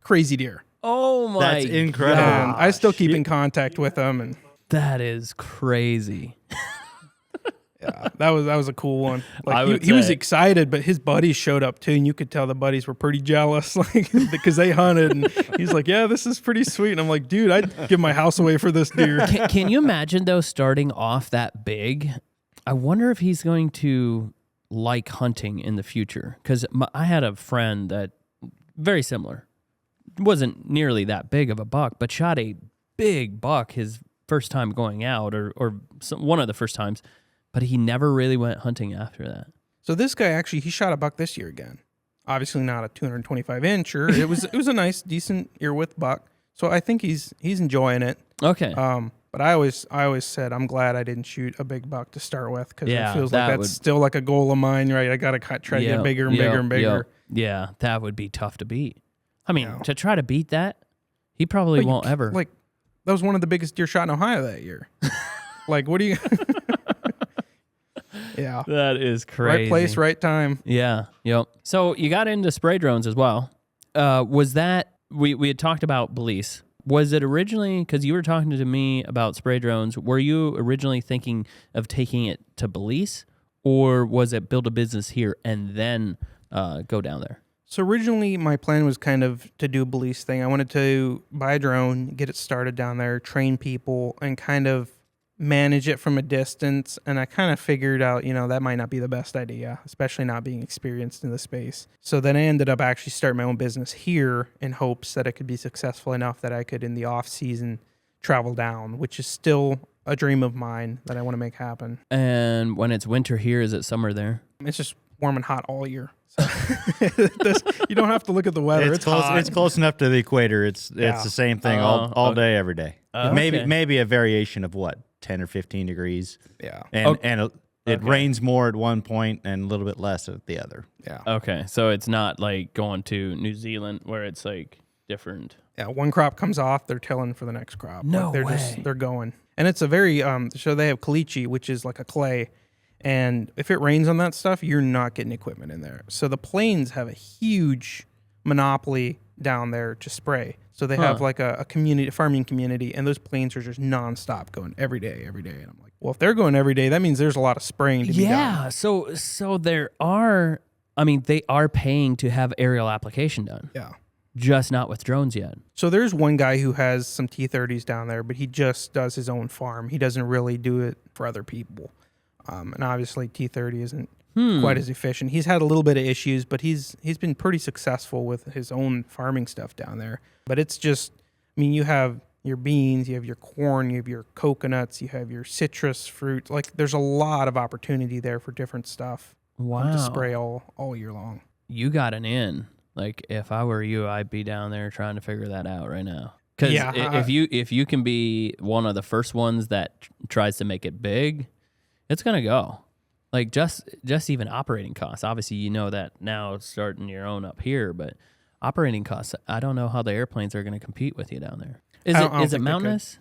crazy deer. Oh my That's incredible. And I still keep in contact with him, and That is crazy. yeah, that was a cool one. I Like would he was say. excited, but his buddies showed up too, and you could tell the buddies were pretty jealous, like because they hunted. And he's like, "Yeah, this is pretty sweet." And I'm like, "Dude, I'd give my house away for this deer." Can you imagine though starting off that big? I wonder if he's going to like hunting in the future because I had a friend that very similar, wasn't nearly that big of a buck, but shot a big buck his first time going out or one of the first times, but he never really went hunting after that. So this guy actually he shot a buck this year again. Obviously not a 225 incher. It was a nice, decent ear width buck. So I think he's enjoying it. Okay. But I always said I'm glad I didn't shoot a big buck to start with because Yeah, it feels that like that's would- still like a goal of mine, right? I gotta try to get bigger and bigger and bigger. Yeah, that would be tough to beat. I mean, Yeah. to try to beat that, he probably But you won't can't- ever. Like that was one of the biggest deer shot in Ohio that year. Like what do you? Yeah, that is crazy. right place, right time. Yeah. Yep. So you got into spray drones as well. Was that we had talked about Belize? Was it originally because you were talking to me about spray drones? Were you originally thinking of taking it to Belize, or was it build a business here and then go down there? So originally my plan was kind of to do a Belize thing. I wanted to buy a drone, get it started down there, train people, and kind of manage it from a distance. And I kind of figured out, that might not be the best idea, especially not being experienced in the space. So then I ended up actually starting my own business here in hopes that it could be successful enough that I could, in the off season, travel down, which is still a dream of mine that I want to make happen. And when it's winter here, is it summer there? It's just warm and hot all year. So you don't have to look at the weather. It's close. hot. It's close enough to the equator. It's the same thing all day, every day. Okay. Maybe a variation of what 10 or 15 degrees. Yeah. And it rains more at one point and a little bit less at the other. Yeah. Okay, so it's not like going to New Zealand where it's like different. Yeah, one crop comes off, they're tilling for the next crop. No like they're way. they're going. And it's a very so they have caliche, which is like a clay. And if it rains on that stuff, you're not getting equipment in there. So the plains have a huge monopoly down there to spray. So they have like a community, a farming community, and those planes are just nonstop going every day. And I'm like, well, if they're going every day, that means there's a lot of spraying to be done. Yeah, so there are, I mean, they are paying to have aerial application done. Yeah. Just not with drones yet. So there's one guy who has some T30s down there, but he just does his own farm. He doesn't really do it for other people. And obviously T30 isn't quite as efficient. He's had a little bit of issues, but he's been pretty successful with his own farming stuff down there. But it's just, I mean, you have your beans, you have your corn, you have your coconuts, you have your citrus fruit. Like there's a lot of opportunity there for different stuff. Wow. To spray all year long. You got an in. Like if I were you, I'd be down there trying to figure that out right now. Because if you can be one of the first ones that tries to make it big, it's gonna go. Like just even operating costs. Obviously, you know that now starting your own up here, but operating costs. I don't know how the airplanes are gonna compete with you down there. Is it mountainous?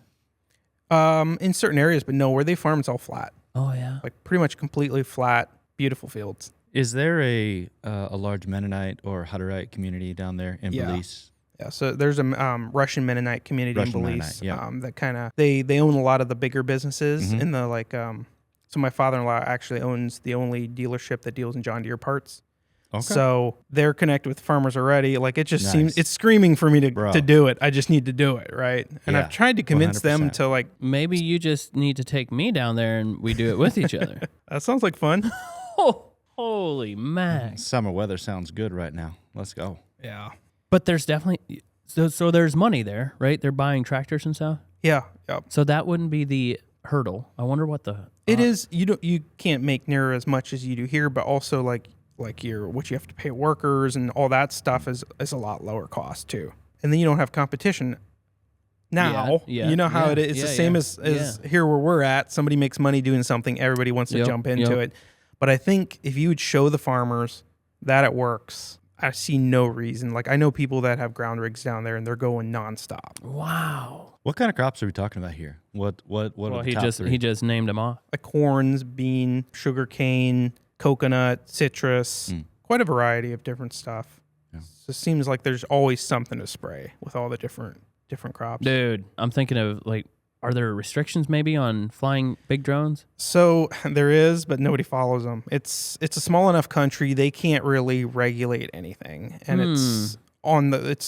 In certain areas, but no, where they farm, it's all flat. Oh yeah. Like pretty much completely flat, beautiful fields. Is there a large Mennonite or Hutterite community down there in Belize? Yeah, so there's a Russian Mennonite community in Belize that kind of they own a lot of the bigger businesses in the like. So my father-in-law actually owns the only dealership that deals in John Deere parts. Okay. So they're connected with farmers already. Like it just seems it's screaming for me to do it. I just need to do it, right? And I've tried to convince 100%. Them to like. Maybe you just need to take me down there and we do it with each other. That sounds like fun. Holy man. Summer weather sounds good right now. Let's go. Yeah. But there's definitely so there's money there, right? They're buying tractors and stuff. Yeah. Yep. So that wouldn't be the hurdle. I wonder what the it is. You can't make near as much as you do here, but also like what you have to pay workers and all that stuff is a lot lower cost too. And then you don't have competition. Now, you know how it is. It's the same as here where we're at. Somebody makes money doing something. Everybody wants to jump into it. But I think if you would show the farmers that it works, I see no reason. Like I know people that have ground rigs down there and they're going nonstop. Wow. What kind of crops are we talking about here? What Well, are the he top just three? he just named them off. Like corns, bean, sugar cane, coconut, citrus, quite a variety of different stuff. Yeah. So it seems like there's always something to spray with all the different crops. Dude, I'm thinking of like, are there restrictions maybe on flying big drones? So there is, but nobody follows them. It's a small enough country, they can't really regulate anything. And it's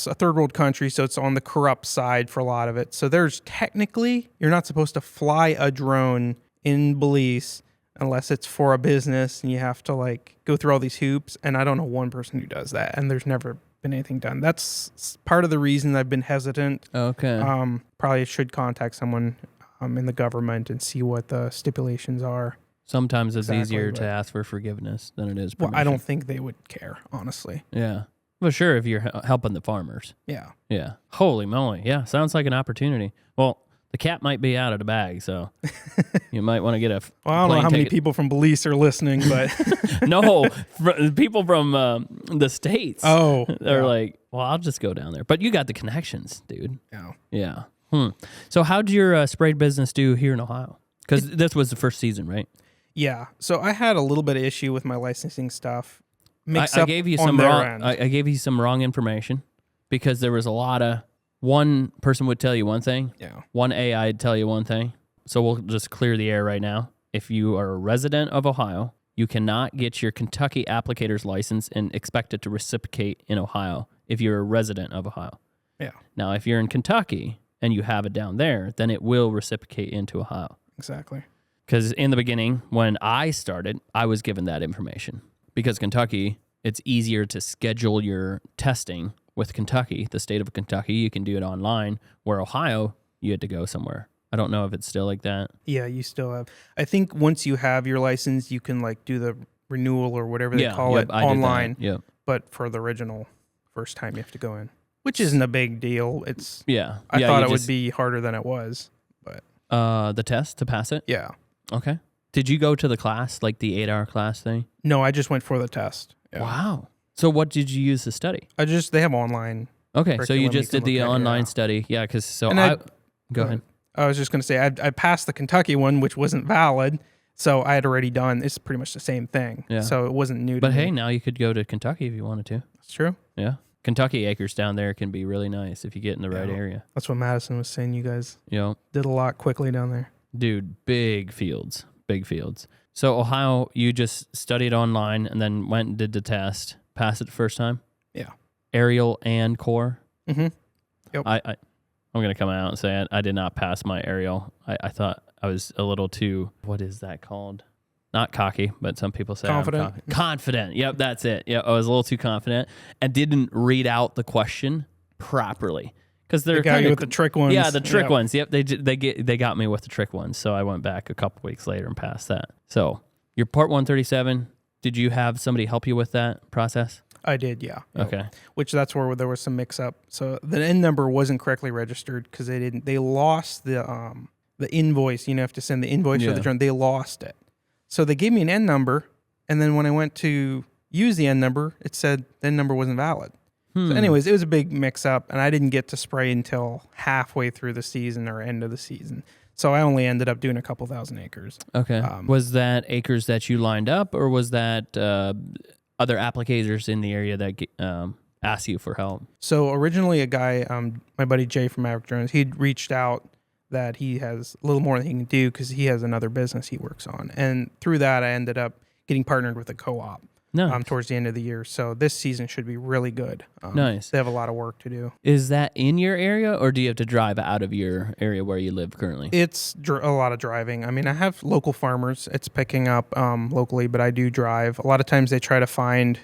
a third world country, so it's on the corrupt side for a lot of it. So there's technically, you're not supposed to fly a drone in Belize unless it's for a business and you have to like go through all these hoops. And I don't know one person who does that. And there's never been anything done. That's part of the reason I've been hesitant. Okay. Probably should contact someone in the government and see what the stipulations are. Sometimes it's easier to ask for forgiveness than it is permission. Well, I don't think they would care, honestly. Yeah. Well, sure, if you're helping the farmers. Yeah. Yeah. Holy moly. Yeah, sounds like an opportunity. Well, the cat might be out of the bag, so you might want to get a well, I don't know how many people from Belize are listening, but... No, people from the States are like, well, I'll just go down there. But you got the connections, dude. Yeah. Yeah. So how'd your sprayed business do here in Ohio? Because this was the first season, right? Yeah. So I had a little bit of issue with my licensing stuff. I gave you some wrong. I gave you some wrong information because there was a lot of one person would tell you one thing. Yeah. One AI would tell you one thing. So we'll just clear the air right now. If you are a resident of Ohio, you cannot get your Kentucky applicator's license and expect it to reciprocate in Ohio if you're a resident of Ohio. Yeah. Now, if you're in Kentucky and you have it down there, then it will reciprocate into Ohio. Exactly. Because in the beginning, when I started, I was given that information. Because Kentucky, it's easier to schedule your testing with Kentucky, the state of Kentucky. You can do it online, where Ohio, you had to go somewhere. I don't know if it's still like that. Yeah, you still have. I think once you have your license, you can like do the renewal or whatever they call it online. Yeah. But for the original first time, you have to go in, which isn't a big deal. It's I thought it would be harder than it was, but The test to pass it? Yeah. Okay. Did you go to the class, like the 8-hour class thing? No, I just went for the test. Yeah. Wow. So what did you use to study? They have online. Okay, so you curriculum just can did the look at, online study. Yeah, because And go ahead. I was just going to say, I passed the Kentucky one, which wasn't valid. So I had already done, it's pretty much the same thing. Yeah. So it wasn't new to But me. hey, now you could go to Kentucky if you wanted to. That's true. Yeah. Kentucky acres down there can be really nice if you get in the right area. That's what Madison was saying. You guys You know, did a lot quickly down there. dude, big fields. So Ohio, you just studied online and then went and did the test. Passed it the first time? Yeah. Aerial and core? Mm-hmm. Yep. I'm going to come out and say I did not pass my aerial. I thought I was a little too, what is that called? Not cocky, but some people say Confident. Confident. Yep, that's it. Yep, I was a little too confident and didn't read out the question properly. Because they're They got you with the trick ones. Yeah, the trick Yep. ones. Yep, they got me with the trick ones. So I went back a couple weeks later and passed that. So your Part 137, did you have somebody help you with that process? I did, yeah. Yep. Okay. Which that's where there was some mix up. So the N number wasn't correctly registered because they lost the invoice. You have to send the invoice for the drone. They lost it. So they gave me an N number, and then when I went to use the N number, it said the N number wasn't valid. So anyways, it was a big mix up, and I didn't get to spray until halfway through the season or end of the season. So I only ended up doing a couple thousand acres. Okay. Was that acres that you lined up, or was that other applicators in the area that asked you for help? So originally a guy, my buddy Jay from Maverick Drones, he'd reached out that he has a little more than he can do because he has another business he works on. And through that, I ended up getting partnered with a co-op towards the end of the year. So this season should be really good. Nice. They have a lot of work to do. Is that in your area, or do you have to drive out of your area where you live currently? It's a lot of driving. I mean, I have local farmers. It's picking up locally, but I do drive. A lot of times they try to find,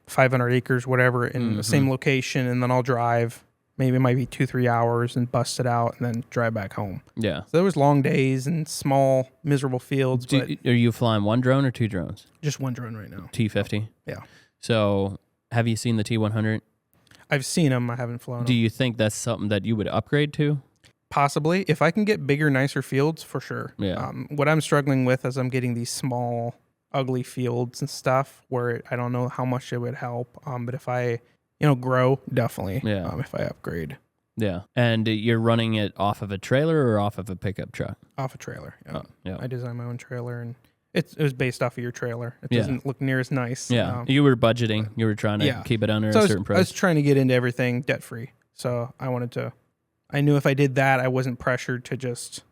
500 acres, whatever, in the same location, and then I'll drive. Maybe it might be 2-3 hours and bust it out and then drive back home. Yeah. So there was long days and small, miserable fields. But Are you flying one drone or two drones? just one drone right now. T50? Yeah. So have you seen the T100? I've seen them. I haven't flown Do them. you think that's something that you would upgrade to? Possibly. If I can get bigger, nicer fields, for sure. Yeah. What I'm struggling with is I'm getting these small, ugly fields and stuff where I don't know how much it would help. But if I, grow, definitely. Yeah. If I upgrade. Yeah. And you're running it off of a trailer or off of a pickup truck? Off a trailer. Yeah. Yeah. I designed my own trailer, and it was based off of your trailer. It doesn't look near as nice. Yeah. You were budgeting. You were trying to keep it under a certain price. I was trying to get into everything debt-free. So I knew if I did that, I wasn't pressured to just,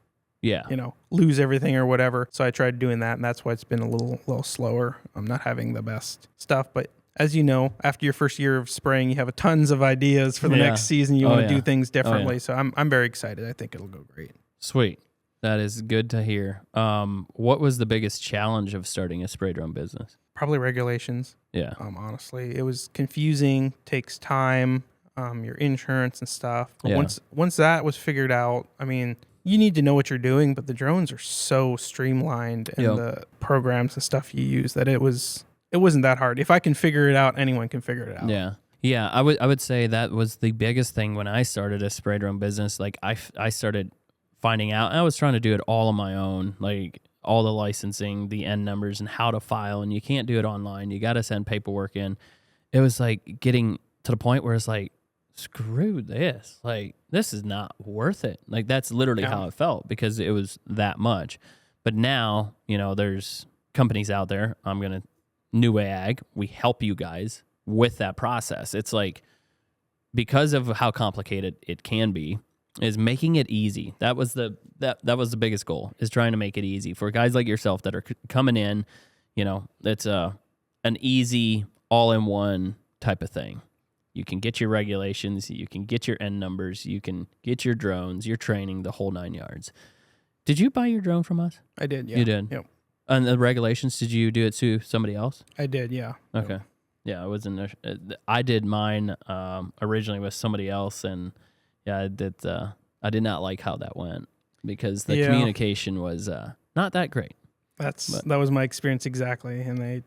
lose everything or whatever. So I tried doing that, and that's why it's been a little slower. I'm not having the best stuff, but as you know, after your first year of spraying, you have tons of ideas for the next season. You want to do things differently. So I'm very excited. I think it'll go great. Sweet. That is good to hear. What was the biggest challenge of starting a spray drone business? Probably regulations. Yeah. Honestly, it was confusing, takes time, your insurance and stuff. But once that was figured out, I mean, you need to know what you're doing, but the drones are so streamlined and the programs and stuff you use that it wasn't that hard. If I can figure it out, anyone can figure it out. Yeah. Yeah, I would say that was the biggest thing when I started a spray drone business. Like I started finding out, I was trying to do it all on my own, like all the licensing, the N numbers, and how to file, and you can't do it online. You got to send paperwork in. It was like getting to the point where it's like, screw this. Like, this is not worth it. Like, that's literally how it felt because it was that much. But now, there's companies out there. New Ag, we help you guys with that process. It's like, because of how complicated it can be, is making it easy. That was the biggest goal, is trying to make it easy for guys like yourself that are coming in. It's an easy all-in-one type of thing. You can get your regulations, you can get your N numbers, you can get your drones, your training, the whole 9 yards. Did you buy your drone from us? I did, yeah. You did? Yep. And the regulations, did you do it to somebody else? I did, yeah. Okay. Yeah, I wasn't. I did mine originally with somebody else, and I did not like how that went because the communication was not that great. That was my experience exactly, and they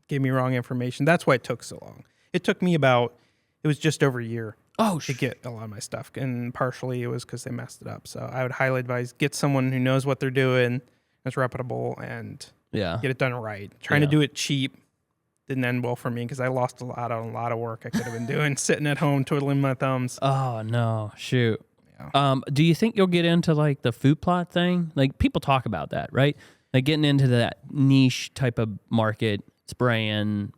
gave me wrong information. That's why it took so long. It took me it was just over a year. Oh, to get a lot of my stuff. And partially it was because they messed it up. So I would highly advise get someone who knows what they're doing, that's reputable, and yeah. get it done right. Trying to do it cheap didn't end well for me because I lost a lot on a lot of work I could have been doing, sitting at home twiddling my thumbs. Oh no, shoot. Yeah. Do you think you'll get into like the food plot thing? Like people talk about that, right? Like getting into that niche type of market, spraying.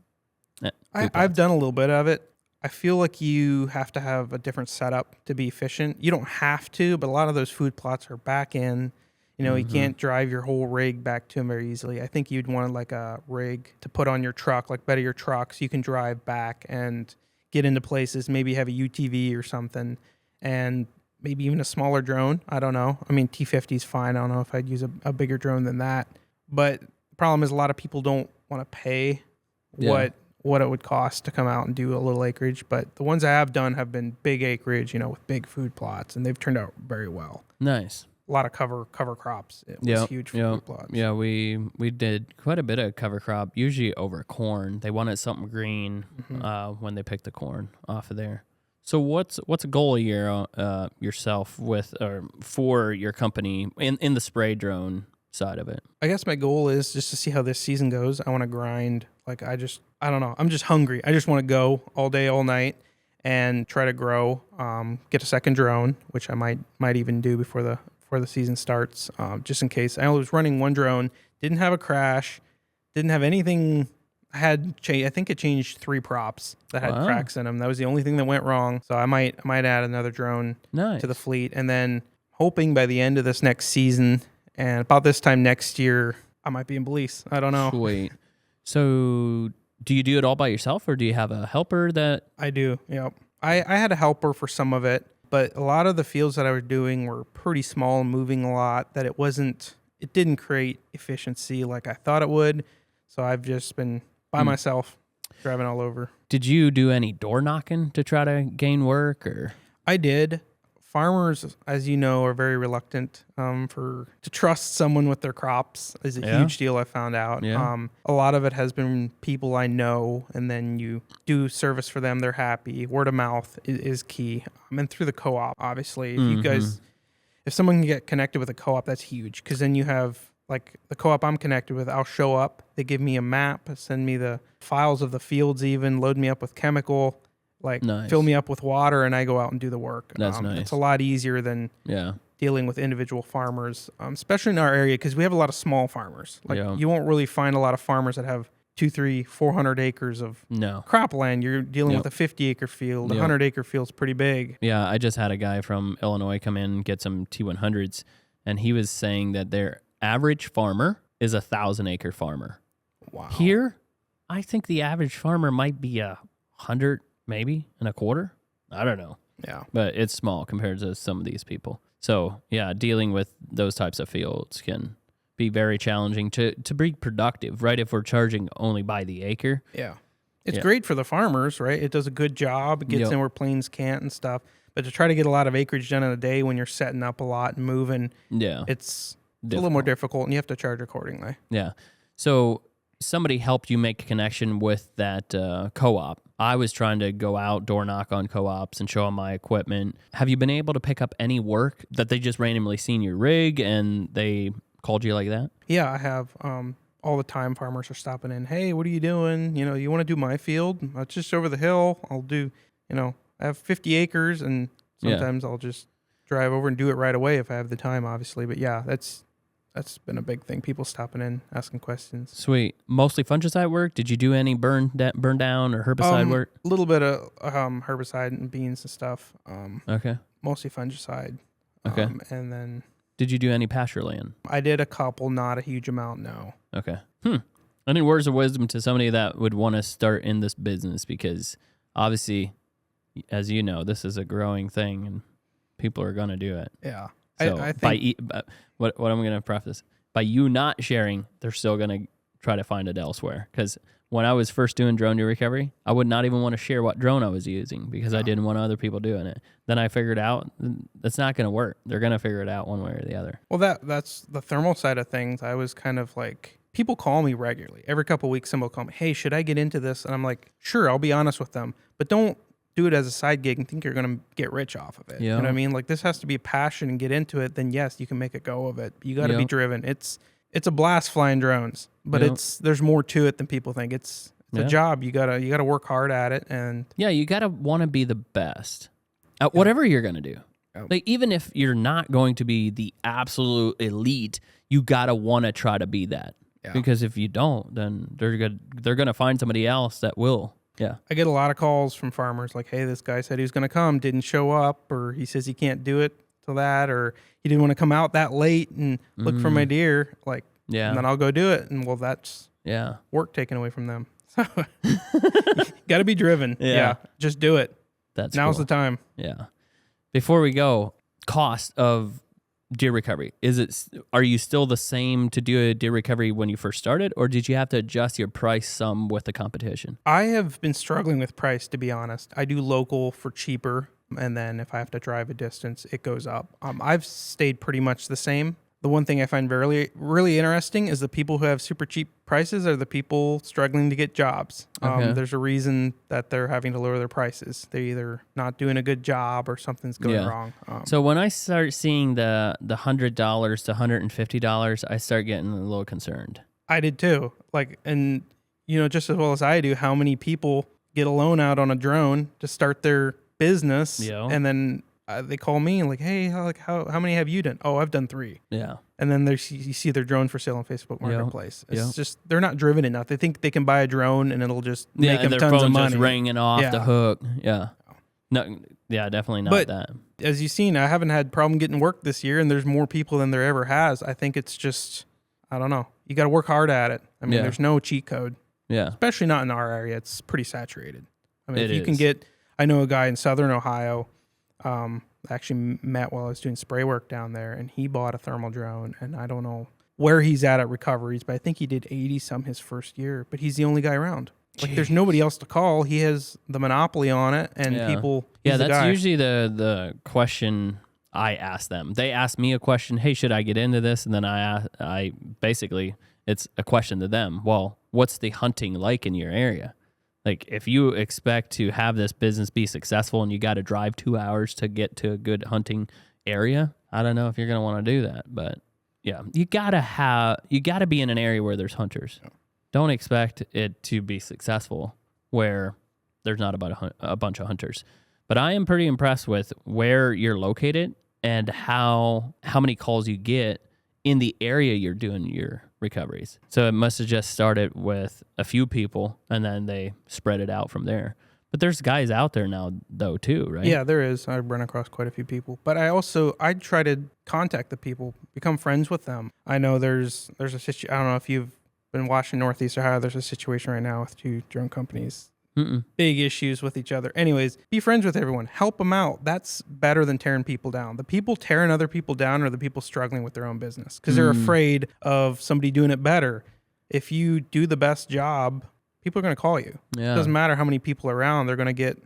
I've done a little bit of it. I feel like you have to have a different setup to be efficient. You don't have to, but a lot of those food plots are back in. You know, you can't drive your whole rig back to them very easily. I think you'd want like a rig to put on your truck, like better your truck, so you can drive back and get into places. Maybe have a UTV or something, and maybe even a smaller drone. I don't know. I mean, T50 is fine. I don't know if I'd use a bigger drone than that. But the problem is a lot of people don't want to pay what it would cost to come out and do a little acreage. But the ones I have done have been big acreage, with big food plots, and they've turned out very well. Nice. A lot of cover crops. It was huge for food plots. Yeah, we did quite a bit of cover crop, usually over corn. They wanted something green when they picked the corn off of there. So what's a goal of yourself with or for your company in the spray drone side of it? I guess my goal is just to see how this season goes. I want to grind. Like I don't know. I'm just hungry. I just want to go all day, all night, and try to grow. Get a second drone, which I might even do before the season starts, just in case. I was running one drone, didn't have a crash, didn't have anything. I think it changed 3 props that had cracks in them. That was the only thing that went wrong. So I might add another drone to the fleet, and then hoping by the end of this next season and about this time next year, I might be in Belize. I don't know. Sweet. So do you do it all by yourself, or do you have a helper that? I do. Yep. I had a helper for some of it. But a lot of the fields that I was doing were pretty small and moving a lot, that it didn't create efficiency like I thought it would. So I've just been by myself driving all over. Did you do any door knocking to try to gain work, or? I did. Farmers, as you know, are very reluctant to trust someone with their crops is a huge deal, I found out. Yeah. A lot of it has been people I know, and then you do service for them, they're happy. Word of mouth is key. And through the co-op, obviously. If someone can get connected with a co-op, that's huge, because then you have, like the co-op I'm connected with, I'll show up, they give me a map, send me the files of the fields even, load me up with chemical, fill me up with water, and I go out and do the work. That's nice. It's a lot easier than dealing with individual farmers, especially in our area, because we have a lot of small farmers. You won't really find a lot of farmers that have 200, 300, 400 acres of cropland. You're dealing with a 50-acre field. A 100-acre field's pretty big. Yeah, I just had a guy from Illinois come in and get some T100s, and he was saying that their average farmer is a 1,000-acre farmer. Wow. Here, I think the average farmer might be 100, maybe, and a quarter. I don't know. Yeah. But it's small compared to some of these people. So, yeah, dealing with those types of fields can be very challenging to be productive, right? If we're charging only by the acre. Yeah. It's great for the farmers, right? It does a good job. It gets in where planes can't and stuff. But to try to get a lot of acreage done in a day when you're setting up a lot and moving, it's a little more difficult, and you have to charge accordingly. Yeah. So somebody helped you make a connection with that co-op. I was trying to go out, door knock on co-ops and show them my equipment. Have you been able to pick up any work that they just randomly seen your rig and they called you like that? Yeah, I have. All the time farmers are stopping in. Hey, what are you doing? You want to do my field? It's just over the hill. I'll do, I have 50 acres, and sometimes I'll just drive over and do it right away if I have the time, obviously. But yeah, that's been a big thing. People stopping in, asking questions. Sweet. Mostly fungicide work? Did you do any burn down or herbicide work? A little bit of herbicide and beans and stuff. Okay. Mostly fungicide. Okay. And then... Did you do any pasture land? I did a couple, not a huge amount, no. Okay. Any words of wisdom to somebody that would want to start in this business? Because obviously, as you know, this is a growing thing and people are going to do it. Yeah. So I think... what I'm going to preface, by you not sharing, they're still going to try to find it elsewhere. Because when I was first doing drone recovery, I would not even want to share what drone I was using because I didn't want other people doing it. Then I figured out that's not going to work. They're going to figure it out one way or the other. Well, that's the thermal side of things. I was kind of like, people call me regularly. Every couple of weeks, somebody will call me, hey, should I get into this? And I'm like, sure, I'll be honest with them. But don't do it as a side gig and think you're going to get rich off of it. You know what I mean? Like, this has to be a passion and get into it. Then yes, you can make a go of it. You got to be driven. It's a blast flying drones, but there's more to it than people think. It's a job. You gotta work hard at it, and you gotta want to be the best at whatever you're gonna do. Like, even if you're not going to be the absolute elite, you gotta want to try to be that. Because if you don't, then they're gonna find somebody else that will. Yeah. I get a lot of calls from farmers like, hey, this guy said he was going to come, didn't show up, or he says he can't do it till that, or he didn't want to come out that late and look for my deer. Like, and then I'll go do it. And well, that's work taken away from them. So got to be driven. Yeah. Just do it. Now's the time. Yeah. Before we go, cost of deer recovery. Are you still the same to do a deer recovery when you first started, or did you have to adjust your price some with the competition? I have been struggling with price, to be honest. I do local for cheaper, and then if I have to drive a distance, it goes up. I've stayed pretty much the same. The one thing I find really, really interesting is the people who have super cheap prices are the people struggling to get jobs. There's a reason that they're having to lower their prices. They're either not doing a good job or something's going wrong. So when I start seeing the $100 to $150, I start getting a little concerned. I did too. And just as well as I do, how many people get a loan out on a drone to start their business, and then they call me and like, hey, how many have you done? Oh, I've done 3. Yeah. And then you see their drone for sale on Facebook Marketplace. It's just, they're not driven enough. They think they can buy a drone and it'll just make them tons of money. Just ringing off the hook. Yeah. No. Yeah, definitely not that. As you've seen, I haven't had problem getting work this year, and there's more people than there ever has. I think it's just, I don't know. You got to work hard at it. I mean, there's no cheat code. Yeah. Especially not in our area. It's pretty saturated. I mean, if you can get, I know a guy in Southern Ohio, actually met while I was doing spray work down there, and he bought a thermal drone, and I don't know where he's at recoveries, but I think he did 80 some his first year, but he's the only guy around. Like, there's nobody else to call. He has the monopoly on it, and people. Yeah, that's usually the question I ask them. They ask me a question, hey, should I get into this? And then I basically, it's a question to them. Well, what's the hunting like in your area? Like, if you expect to have this business be successful and you got to drive 2 hours to get to a good hunting area, I don't know if you're going to want to do that. But yeah, you got to be in an area where there's hunters. Don't expect it to be successful where there's not a bunch of hunters. But I am pretty impressed with where you're located and how many calls you get in the area you're doing your recoveries. So it must have just started with a few people and then they spread it out from there. But there's guys out there now though too, right? Yeah, there is. I've run across quite a few people. But I try to contact the people, become friends with them. I know there's a situation. I don't know if you've been watching Northeast Ohio. There's a situation right now with 2 drone companies. Big issues with each other. Anyways, be friends with everyone. Help them out. That's better than tearing people down. The people tearing other people down are the people struggling with their own business because they're afraid of somebody doing it better. If you do the best job, people are going to call you. Yeah. It doesn't matter how many people are around. They're going to get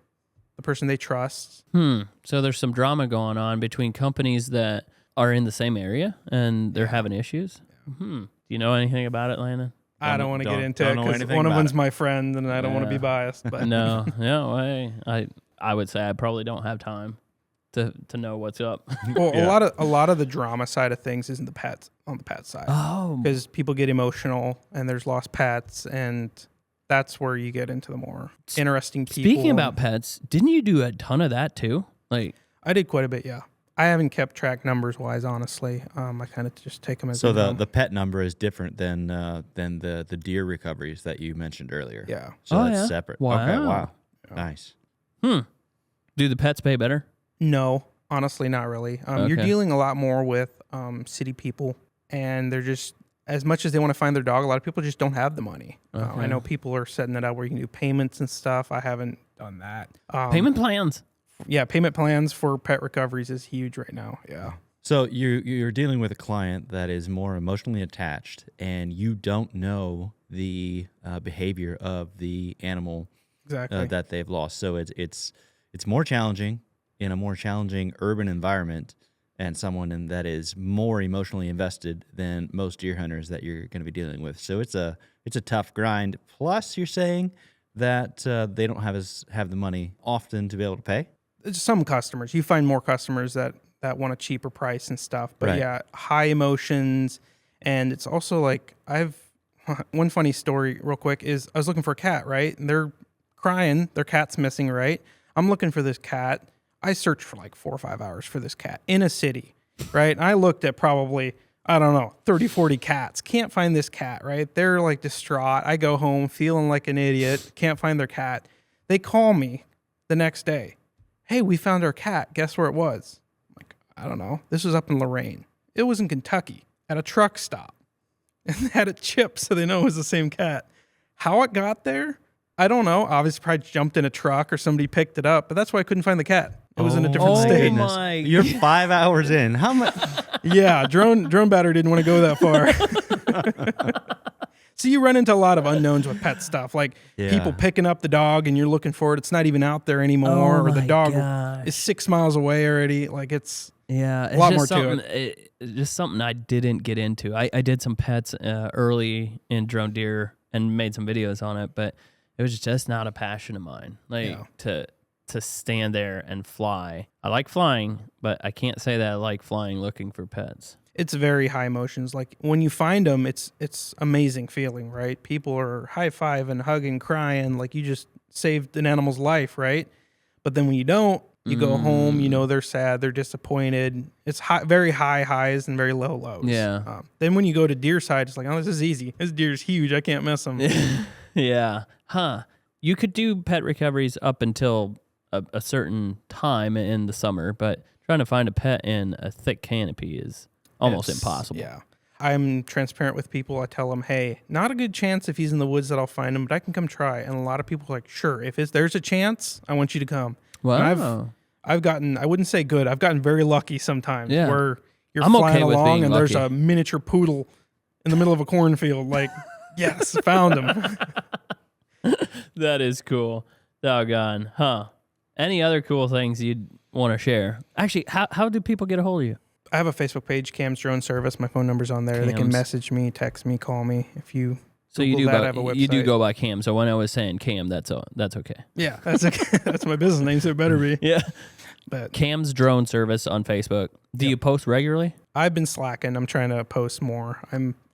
the person they trust. So there's some drama going on between companies that are in the same area and they're having issues. Do you know anything about it, Landon? I don't want to get into it because one of them's my friend, and I don't want to be biased. But I would say I probably don't have time to know what's up. Well, a lot of the drama side of things is on the pet side. Oh, because people get emotional, and there's lost pets, and that's where you get into the more interesting people. Speaking about pets, didn't you do a ton of that too? Like, I did quite a bit, yeah. I haven't kept track numbers wise, honestly. I kind of just take them as. So the pet number is different than the deer recoveries that you mentioned earlier. Yeah. So that's separate. Wow. Okay. Wow. Yeah. Nice. Do the pets pay better? No, honestly, not really. You're dealing a lot more with city people, and they're just, as much as they want to find their dog, a lot of people just don't have the money. I know people are setting it up where you can do payments and stuff. I haven't done that. Payment plans. Yeah, payment plans for pet recoveries is huge right now. Yeah. So you're dealing with a client that is more emotionally attached, and you don't know the behavior of the animal that they've lost. So it's more challenging in a more challenging urban environment, and someone that is more emotionally invested than most deer hunters that you're going to be dealing with. So it's a tough grind. Plus, you're saying that they don't have the money often to be able to pay? It's some customers. You find more customers that want a cheaper price and stuff. But Right. yeah, high emotions. And it's also like one funny story real quick is I was looking for a cat, right? And they're crying. Their cat's missing, right? I'm looking for this cat. I searched for like 4 or 5 hours for this cat in a city, right? And I looked at probably, I don't know, 30, 40 cats. Can't find this cat, right? They're like distraught. I go home feeling like an idiot. Can't find their cat. They call me the next day. Hey, we found our cat. Guess where it was? I'm like, I don't know. This was up in Lorain. It was in Kentucky at a truck stop. And they had it chipped so they know it was the same cat. How it got there, I don't know. Obviously, probably jumped in a truck or somebody picked it up. But that's why I couldn't find the cat. It was in a different state. You're 5 hours in. How much? Yeah, drone battery didn't want to go that far. So you run into a lot of unknowns with pet stuff, like people picking up the dog and you're looking for it. It's not even out there anymore, or the dog is 6 miles away already. Like it's a lot more to it. It's just something I didn't get into. I did some pets early in drone deer and made some videos on it, but it was just not a passion of mine. Like to stand there and fly. I like flying, but I can't say that I like flying looking for pets. It's very high emotions. Like when you find them, it's amazing feeling, right? People are high-fiving, hugging, crying, like you just saved an animal's life, right? But then when you don't, you go home, you know they're sad, they're disappointed. It's very high highs and very low lows. Yeah. Then when you go to deer side, it's like, oh, this is easy. This deer's huge. I can't miss him. Yeah. Huh. You could do pet recoveries up until a certain time in the summer, but trying to find a pet in a thick canopy is almost impossible. Yeah. I'm transparent with people. I tell them, hey, not a good chance if he's in the woods that I'll find him, but I can come try. And a lot of people are like, sure, if there's a chance, I want you to come. Wow. And I've gotten, I wouldn't say good, I've gotten very lucky sometimes where you're I'm flying okay with along being and there's lucky. a miniature poodle in the middle of a cornfield. Like, yes, found him. That is cool. Doggone. Huh. Any other cool things you'd want to share? Actually, how do people get a hold of you? I have a Facebook page, Cam's Drone Service. My phone number's on there. They can Cam's. message me, text me, call me. If you So you Google do that, I have a go, you do website. go by Cam. So when I was saying Cam, that's okay. Yeah, that's okay. That's my business name, so it better be. Yeah. But Cam's Drone Service on Facebook. Do you post regularly? I've been slacking. I'm trying to post more.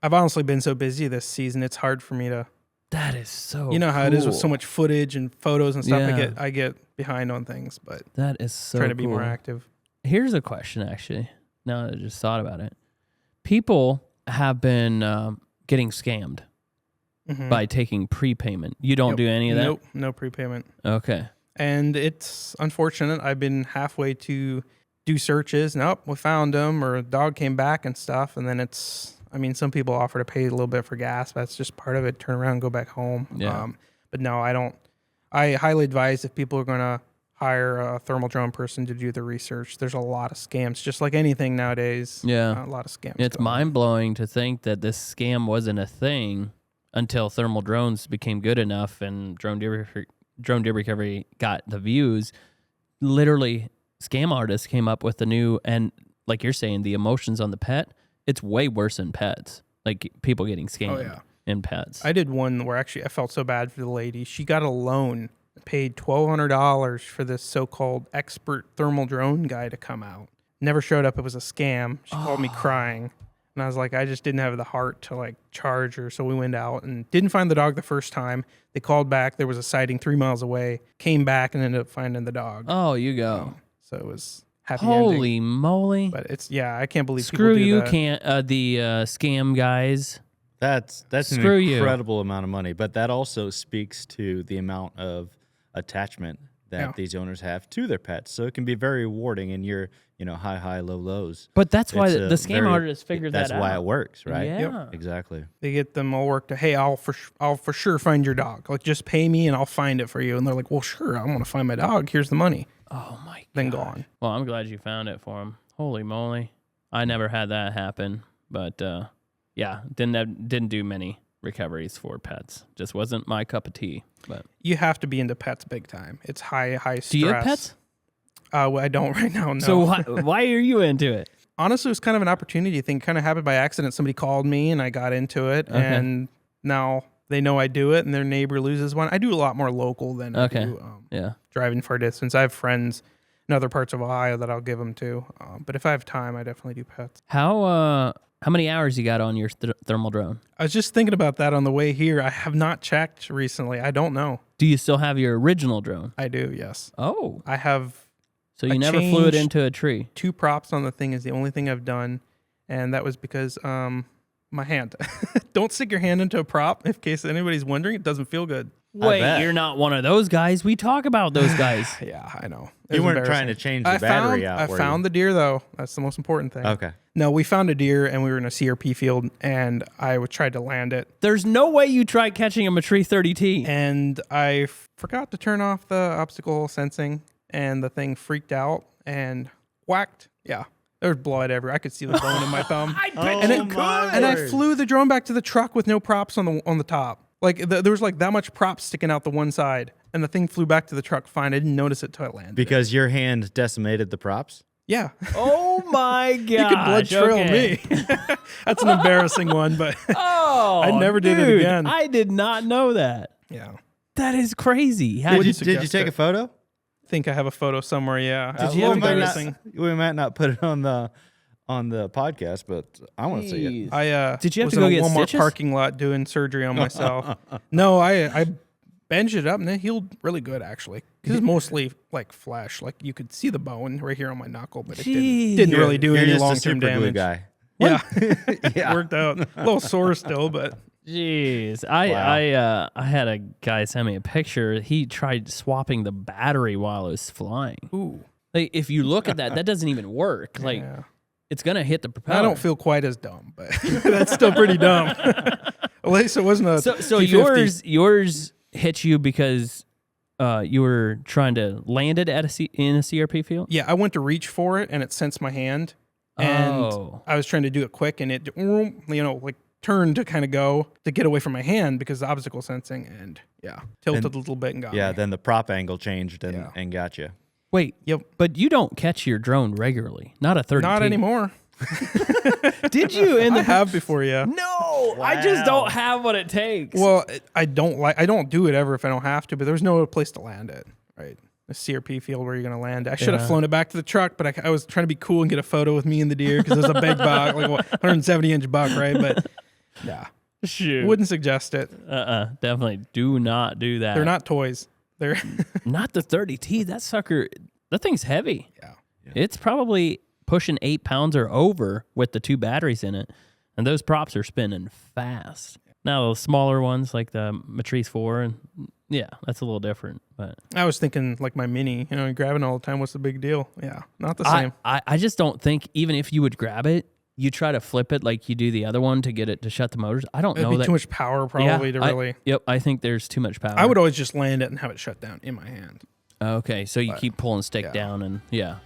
I've honestly been so busy this season. It's hard for me to. That is so. You know how it is with so cool. much footage and photos and stuff. Yeah. I get behind on things, but That is so trying to be cool. more active. Here's a question, actually. Now that I just thought about it. People have been getting scammed by taking prepayment. You don't do any of that? Nope, no prepayment. Okay. And it's unfortunate. I've been halfway to do searches. Nope, we found them, or a dog came back and stuff. And then some people offer to pay a little bit for gas. But that's just part of it. Turn around and go back home. Yeah. But no, I don't. I highly advise if people are going to hire a thermal drone person to do the research. There's a lot of scams, just like anything nowadays. Yeah. A lot of scams. It's going on. mind-blowing to think that this scam wasn't a thing until thermal drones became good enough and drone deer recovery got the views. Literally, scam artists came up with the new, and like you're saying, the emotions on the pet, it's way worse than pets. Like people getting scammed in pets. I did one where actually I felt so bad for the lady. She got a loan, paid $1,200 for this so-called expert thermal drone guy to come out. Never showed up. It was a scam. She called me crying. And I was like, I just didn't have the heart to like charge her. So we went out and didn't find the dog the first time. They called back. There was a sighting 3 miles away. Came back and ended up finding the dog. Oh, you go. So it was happy ending. Holy moly. But it's, I can't believe Screw people do you, that. the scam guys. That's Screw an you. incredible amount of money, but that also speaks to the amount of attachment that these owners have to their pets. So it can be very rewarding in your, high, low lows. But that's why It's the scam artists figured that out. That's why it works, right? Yeah. Exactly. They get them all worked. Hey, I'll for sure find your dog. Like, just pay me and I'll find it for you. And they're like, well, sure, I want to find my dog. Here's the money. Oh my god. Then gone. Well, I'm glad you found it for him. Holy moly. I never had that happen, but didn't do many recoveries for pets. Just wasn't my cup of tea. But You have to be into pets big time. It's high stress. do you have pets? Well, I don't right now, no. So why are you into it? Honestly, it was kind of an opportunity thing. Kind of happened by accident. Somebody called me and I got into it. Okay. And now they know I do it and their neighbor loses one. I do a lot more local than I do driving far distance. I have friends in other parts of Ohio that I'll give them to. But if I have time, I definitely do pets. How many hours you got on your thermal drone? I was just thinking about that on the way here. I have not checked recently. I don't know. Do you still have your original drone? I do, yes. Oh. I have. So you never flew it into a tree? 2 props on the thing is the only thing I've done. And that was because my hand. Don't stick your hand into a prop. In case anybody's wondering, it doesn't feel good. Wait, you're not one of those guys. We talk about those guys. Yeah, I know. You weren't trying to change the battery out. I found the deer, though. That's the most important thing. Okay. No, we found a deer, and we were in a CRP field, and I tried to land it. There's no way you tried catching him a tree 30T. And I forgot to turn off the obstacle sensing, and the thing freaked out and whacked. Yeah. There was blood everywhere. I could see the bone in my thumb. I bet you could. And I flew the drone back to the truck with no props on the top. Like there was like that much props sticking out the one side, and the thing flew back to the truck fine. I didn't notice it till I landed. Because your hand decimated the props? Yeah. Oh my god! You could blood trail me. That's an embarrassing one, but I never did it again. I did not know that. Yeah. That is crazy. Did you take a photo? I think I have a photo somewhere. Yeah. Did you have we might not put it on the podcast, but I want to see it. Did you have was to go in a get Walmart stitches? parking lot doing surgery on myself? No, I bandaged it up and it healed really good actually. Because it's mostly like flesh, like you could see the bone right here on my knuckle, but it didn't really do any long-term damage. Guy. Yeah, it worked out. A little sore still, but jeez, I had a guy send me a picture. He tried swapping the battery while it was flying. ooh, Like if you look at that, that doesn't even work. Like yeah. it's gonna hit the propeller. I don't feel quite as dumb, but that's still pretty dumb. At least it wasn't a. So T50. yours hit you because you were trying to land it at in a CRP field. Yeah, I went to reach for it and it sensed my hand, and I was trying to do it quick, and it like turned to kind of go to get away from my hand because of the obstacle sensing, and tilted a little bit and got me. Then the prop angle changed and got you. Wait, Yep. but you don't catch your drone regularly. Not a 30. Not anymore. Did you? I have before, yeah. No, I just don't have what it takes. Well, I don't do it ever if I don't have to, but there's no place to land it, right? A CRP field where you're going to land it. I should have flown it back to the truck, but I was trying to be cool and get a photo with me and the deer because it was a big buck, like 170-inch buck, right? But yeah, shoot, wouldn't suggest it. Definitely do not do that. They're not toys. They're not the 30T. That sucker, that thing's heavy. Yeah. It's probably pushing 8 pounds or over with the 2 batteries in it, and those props are spinning fast. Now the smaller ones like the Matrice 4, and that's a little different. But I was thinking like my Mini, grabbing all the time. What's the big deal? Yeah, not the same. I just don't think even if you would grab it, you try to flip it like you do the other one to get it to shut the motors. I don't know It'd be that too much power probably to really. Yep, I think there's too much power. I would always just land it and have it shut down in my hand. Okay, so you keep pulling stick down and yep.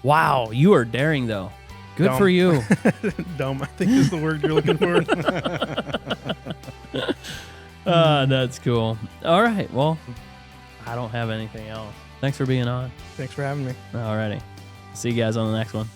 Wow, you are daring though. Good for you. Dumb, I think is the word you're looking for. That's cool. All right, well, I don't have anything else. Thanks for being on. Thanks for having me. All righty. See you guys on the next one.